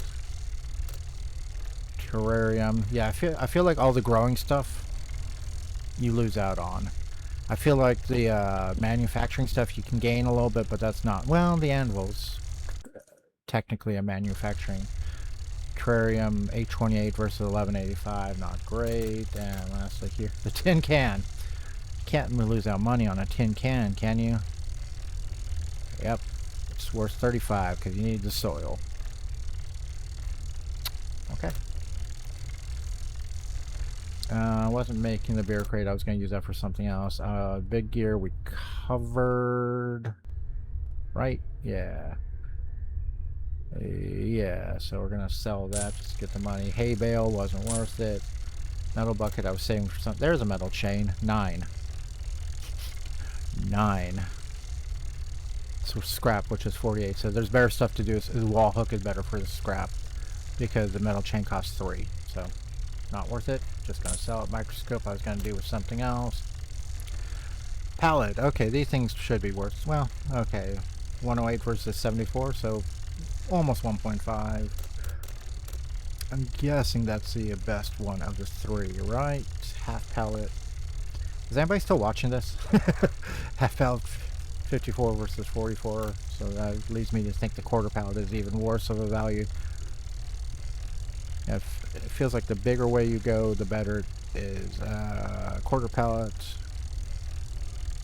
Terrarium. Yeah, I feel like all the growing stuff you lose out on. I feel like the manufacturing stuff you can gain a little bit, but that's not. Well, the anvil's technically a manufacturing. Terrarium 828 versus 1185, not great. And lastly here, the tin can. You can't lose out money on a tin can you? Yep, it's worth 35 because you need the soil. Okay. I wasn't making the beer crate. I was going to use that for something else. Big gear we covered, right? Yeah. Yeah, so we're going to sell that just to get the money. Hay bale wasn't worth it. Metal bucket I was saving for something. There's a metal chain. 9. So scrap, which is 48. So there's better stuff to do. The wall hook is better for the scrap because the metal chain costs 3. So not worth it. Just gonna sell it. Microscope I was gonna do with something else. Pallet. Okay, these things should be worth. Well, okay, 108 versus 74, so almost 1.5. I'm guessing that's the best one of the 3, right? Half pallet. Is anybody still watching this? Half pallet 54 versus 44, so that leads me to think the quarter pallet is even worse of a value. It feels like the bigger way you go, the better it is. Quarter pallet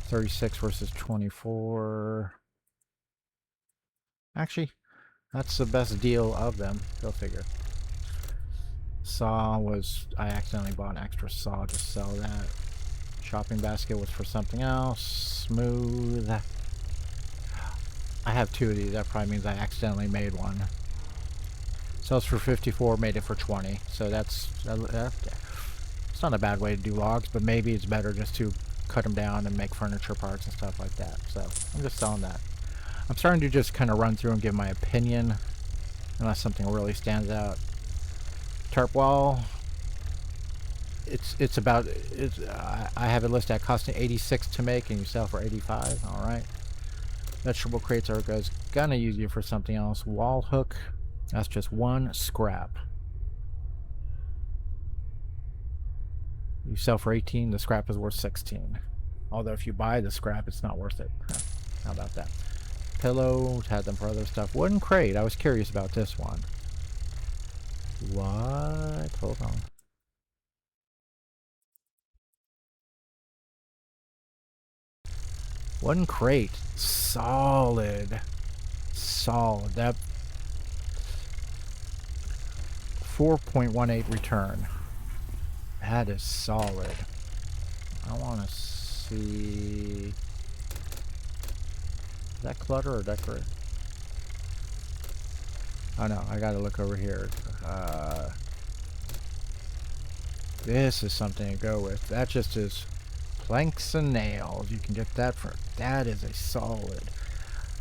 36 versus 24. Actually, that's the best deal of them. Go figure. Saw was, I accidentally bought an extra saw to sell that. Shopping basket was for something else. Smooth. I have 2 of these. That probably means I accidentally made one. Sells for 54, made it for 20. So that's it's not a bad way to do logs, but maybe it's better just to cut them down and make furniture parts and stuff like that. So I'm just selling that. I'm starting to just kind of run through and give my opinion, unless something really stands out. Tarp wall. It's about I have it listed at costing 86 to make, and you sell for 85. All right. Vegetable crates are gonna use you for something else. Wall hook. That's just one scrap. You sell for 18. The scrap is worth 16. Although if you buy the scrap, it's not worth it. How about that? Pillows, had them for other stuff. Wooden crate. I was curious about this one. What? Hold on. Wooden crate. Solid. Solid. That 4.18 return. That is solid. I want to see... Is that clutter or decorate? Oh no, I gotta look over here. This is something to go with. That just is planks and nails. You can get that for... That is a solid...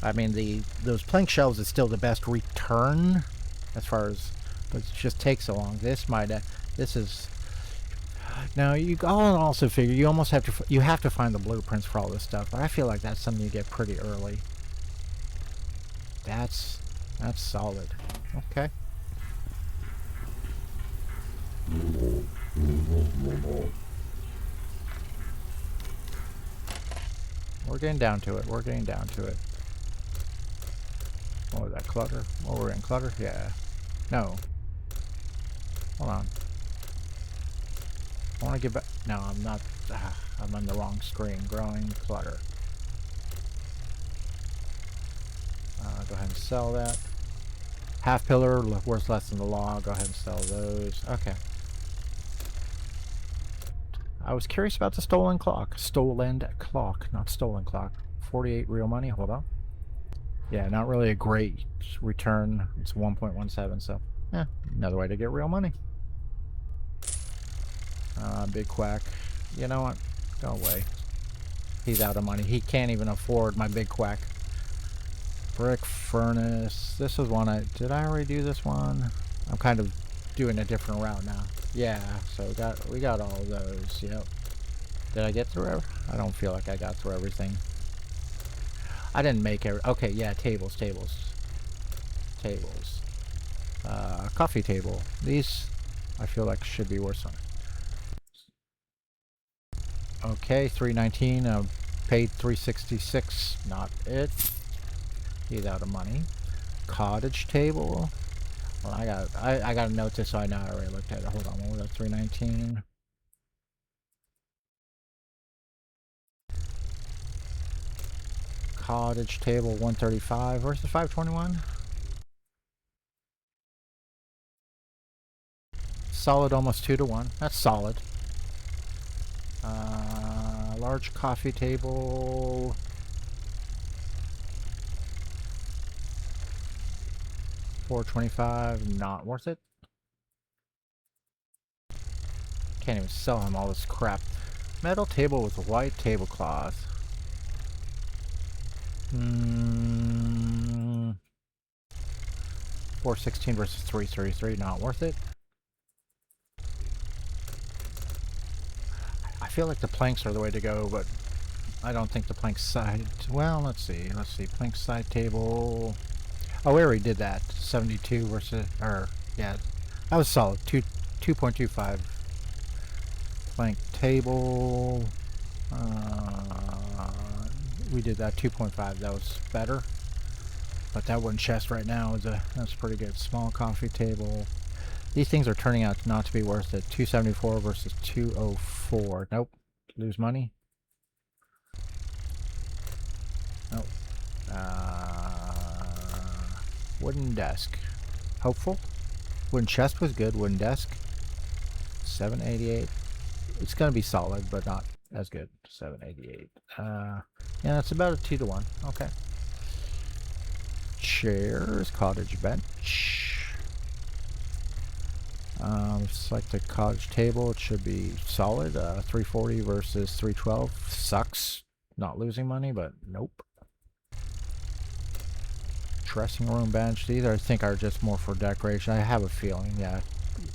I mean, those plank shelves is still the best return as far as... But it just takes so long. This might... This is... Now, I'll also figure you almost have to... You have to find the blueprints for all this stuff. But I feel like that's something you get pretty early. That's solid. Okay. We're getting down to it. We're getting down to it. What was that? Clutter? Oh, we're in clutter? Yeah. No. Hold on. I want to get back. No, I'm not. I'm on the wrong screen. Growing clutter. Go ahead and sell that. Half pillar, worth less than the log. Go ahead and sell those. Okay. I was curious about the stolen clock. Stolen clock, not stolen clock. 48 real money. Hold on. Yeah, not really a great return. It's 1.17, so yeah, another way to get real money. Big quack. You know what? Go away. He's out of money. He can't even afford my big quack. Brick furnace. This was one did I already do this one? I'm kind of doing a different route now. Yeah, so we got all of those. Yep. Did I get through I don't feel like I got through everything. I didn't make every... Okay, yeah, tables. Coffee table. These, I feel like should be worth something. Okay, 319. Paid 366. Not it. He's out of money. Cottage table. Well, I got to note this so I know I already looked at it. Hold on, what was that? 319. Cottage table 135 versus 521. Solid, almost 2 to 1. That's solid. Large coffee table. $425. Not worth it. Can't even sell him all this crap. Metal table with white tablecloth. 416 versus 333. Not worth it. I feel like the planks are the way to go, but I don't think the plank side... Well, let's see. Plank side table... Oh, we already did that. 72 versus... Or, yeah. That was solid. 2.25. Plank table... we did that 2.5. That was better. But that wooden chest right now that's pretty good. Small coffee table. These things are turning out not to be worth it. 274 versus 204. Nope. Lose money. Nope. Wooden desk. Hopeful. Wooden chest was good. Wooden desk. 788. It's going to be solid, but not as good. 788. Yeah, it's about a 2 to 1. Okay. Chairs. Cottage bench. Select the college table. It should be solid. 340 versus 312. Sucks. Not losing money, but nope. Dressing room bench. These I think are just more for decoration. I have a feeling. Yeah.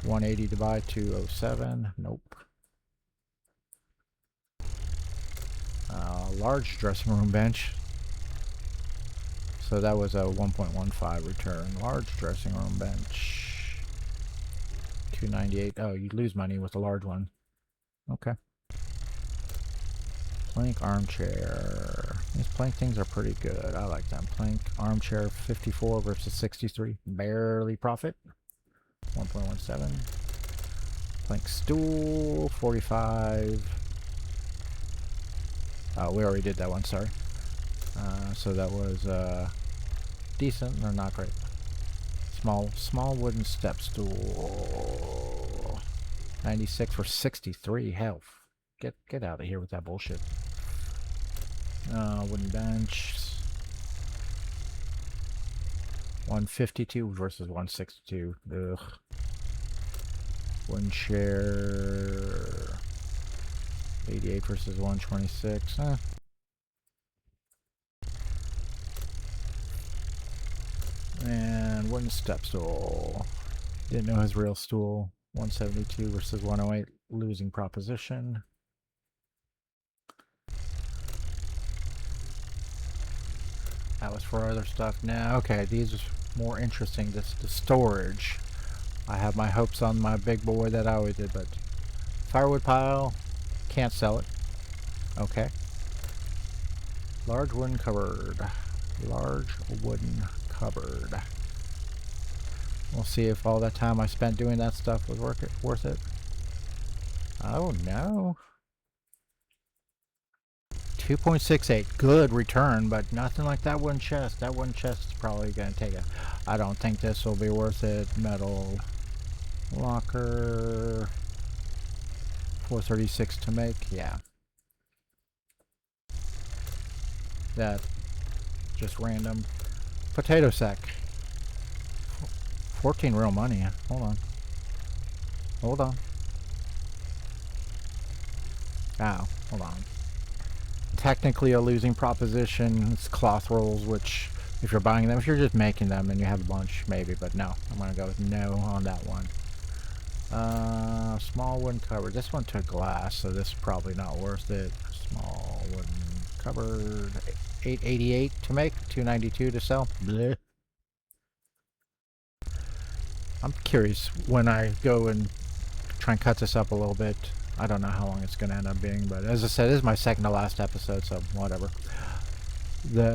180 to buy. 207. Nope. Large dressing room bench. So that was a 1.15 return. Large dressing room bench. 298. Oh, you lose money with a large one. Okay. Plank armchair. These plank things are pretty good. I like them. Plank armchair 54 versus 63. Barely profit. 1.17. Plank stool 45. Oh, we already did that one, sorry. So that was decent or not great. Small wooden step stool. 96 for 63 health. Get out of here with that bullshit. Wooden bench. 152 versus 162. Ugh. Wooden chair. 88 versus 126. And wooden step stool. Didn't know his real stool. 172 versus 108. Losing proposition. That was for other stuff. Now, okay, these are more interesting. This the storage. I have my hopes on my big boy that I always did, but firewood pile, can't sell it. Okay. Large wooden cupboard. Large wooden cupboard. We'll see if all that time I spent doing that stuff was worth it. Oh no. 2.68. Good return, but nothing like that wooden chest. That wooden chest is probably going to take a... I don't think this will be worth it. Metal locker. 436 to make. Yeah. That just random. Potato sack. 14 real money. Hold on. Hold on. Ow. Hold on. Technically a losing proposition. It's cloth rolls, which if you're buying them, if you're just making them and you have a bunch, maybe, but no. I'm going to go with no on that one. Small wooden cupboard. This one took glass, so this is probably not worth it. Small wooden cupboard. 888 to make, 292 to sell. Blech. I'm curious when I go and try and cut this up a little bit. I don't know how long it's going to end up being, but as I said, this is my second to last episode, so whatever.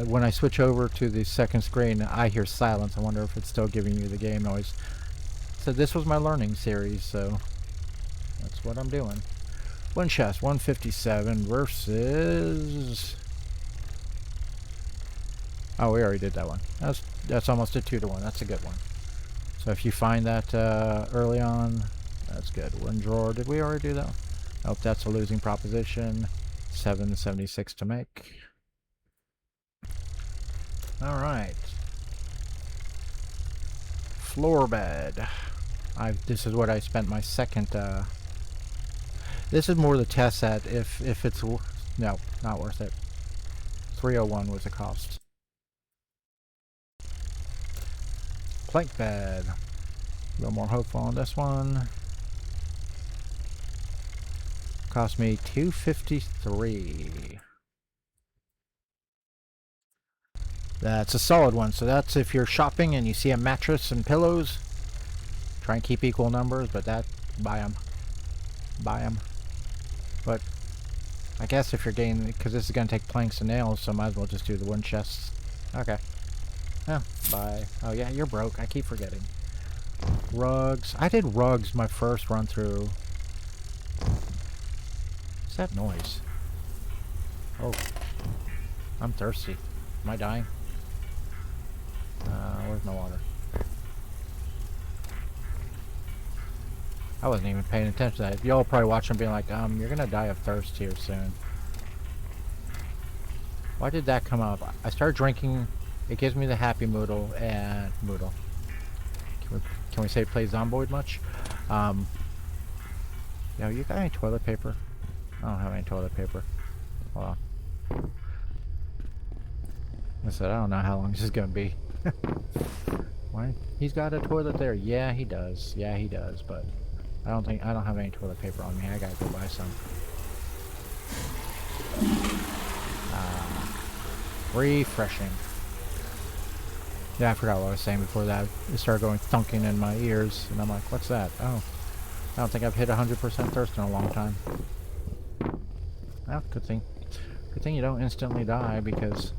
When I switch over to the second screen, I hear silence. I wonder if it's still giving you the game noise. So this was my learning series, so that's what I'm doing. One chest, 157 versus... Oh, we already did that one. That's almost a 2-to-1. That's a good one. So if you find that early on, that's good. One drawer. Did we already do that one? Nope, that's a losing proposition. 776 to make. All right. Floor bed. This is what I spent my second. This is more the test set. If it's no, not worth it. 301 was the cost. Plank bed. A little more hopeful on this one. Cost me $253. That's a solid one. So that's if you're shopping and you see a mattress and pillows. Try and keep equal numbers, but buy them. Buy them. But I guess if you're getting, because this is going to take planks and nails, so might as well just do the wooden chests. Okay. Oh, bye. Oh yeah, you're broke. I keep forgetting. Rugs. I did rugs my first run through. What's that noise? Oh. I'm thirsty. Am I dying? Where's my water? I wasn't even paying attention to that. Y'all probably watching being like, you're gonna die of thirst here soon. Why did that come up? I started drinking. It gives me the happy moodle and moodle. Can we say it plays Zomboid much? Yo, you got any toilet paper? I don't have any toilet paper. Hold on. I said, I don't know how long this is gonna be. Why? He's got a toilet there. Yeah, he does. Yeah, he does. But I don't have any toilet paper on me. I gotta go buy some. Refreshing. Yeah, I forgot what I was saying before that. It started going thunking in my ears, and I'm like, what's that? Oh, I don't think I've hit 100% thirst in a long time. Well, good thing. Good thing you don't instantly die, because...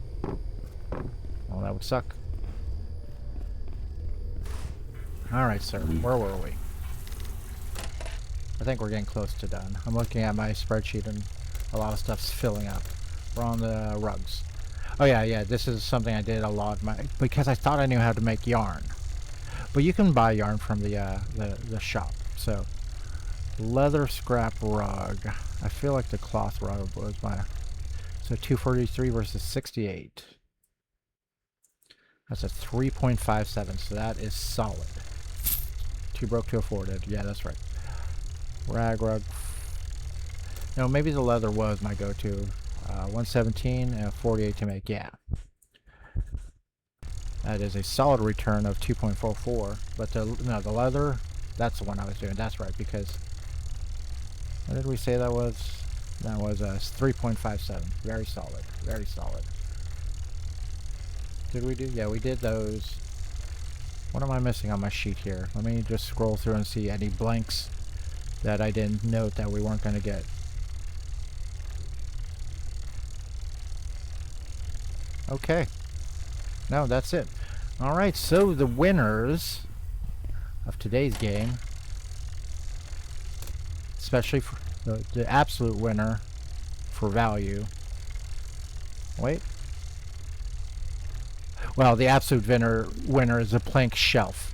well, that would suck. Alright, sir. Where were we? I think we're getting close to done. I'm looking at my spreadsheet, and a lot of stuff's filling up. We're on the rugs. Oh yeah, this is something I did a lot because I thought I knew how to make yarn. But you can buy yarn from the shop. So, leather scrap rug. I feel like the cloth rug was my... so 243 versus 68. That's a 3.57, so that is solid. Too broke to afford it. Yeah, that's right. Rag rug. No, maybe the leather was my go-to. 117 and 48 to make. Yeah. That is a solid return of 2.44. But the leather, that's the one I was doing. That's right, because... what did we say that was? That was 3.57. Very solid. Very solid. Did we do? Yeah, we did those. What am I missing on my sheet here? Let me just scroll through and see any blanks that I didn't note that we weren't going to get. Okay. No, that's it. Alright, so the winners of today's game, especially for the absolute winner for value. Wait. Well, the absolute winner is a plank shelf.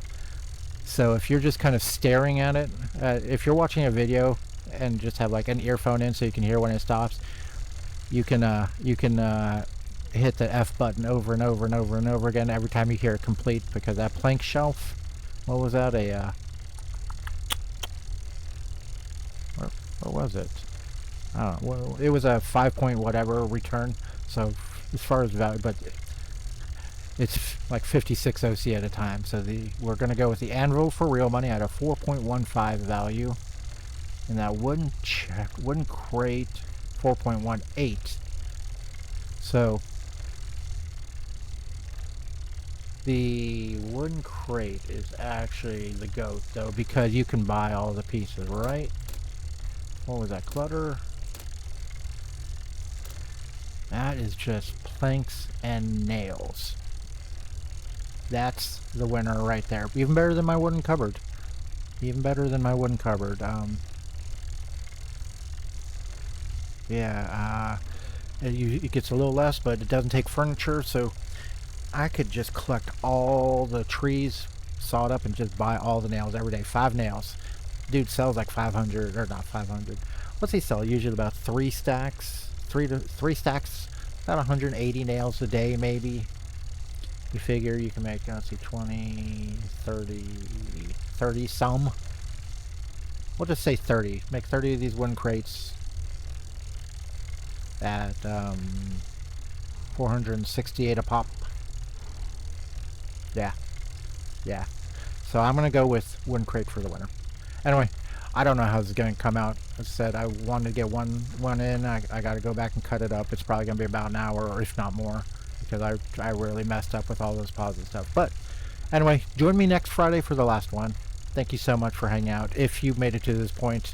So if you're just kind of staring at it, if you're watching a video and just have like an earphone in so you can hear when it stops, you can hit the F button over and over and over and over again every time you hear it complete, because that plank shelf, what was that? What was it? I don't know. Well, it was a 5 point whatever return. So as far as value, but it's like 56 OC at a time. So we're gonna go with the anvil for real money at a 4.15 value, and that wooden crate 4.18. So the wooden crate is actually the GOAT though, because you can buy all the pieces, right? What was that? Clutter? That is just planks and nails. That's the winner right there. Even better than my wooden cupboard. Even better than my wooden cupboard. Yeah, it gets a little less, but it doesn't take furniture, so I could just collect all the trees, saw it up, and just buy all the nails every day. 5 nails. Dude sells like 500, or not 500. What's he sell? Usually about 3 stacks. 3 stacks, about 180 nails a day, maybe. You figure you can make, let's see, 20, 30 some. We'll just say 30. Make 30 of these wooden crates at 468 a pop. Yeah. So I'm gonna go with wooden crate for the winner. Anyway, I don't know how this is gonna come out. As I said, I wanted to get one in. I gotta go back and cut it up. It's probably gonna be about an hour, or if not more, because I really messed up with all this positive stuff. But anyway, join me next Friday for the last one. Thank you so much for hanging out. If you made it to this point,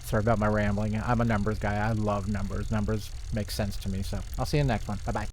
sorry about my rambling. I'm a numbers guy. I love numbers. Numbers make sense to me. So I'll see you in the next one. Bye bye.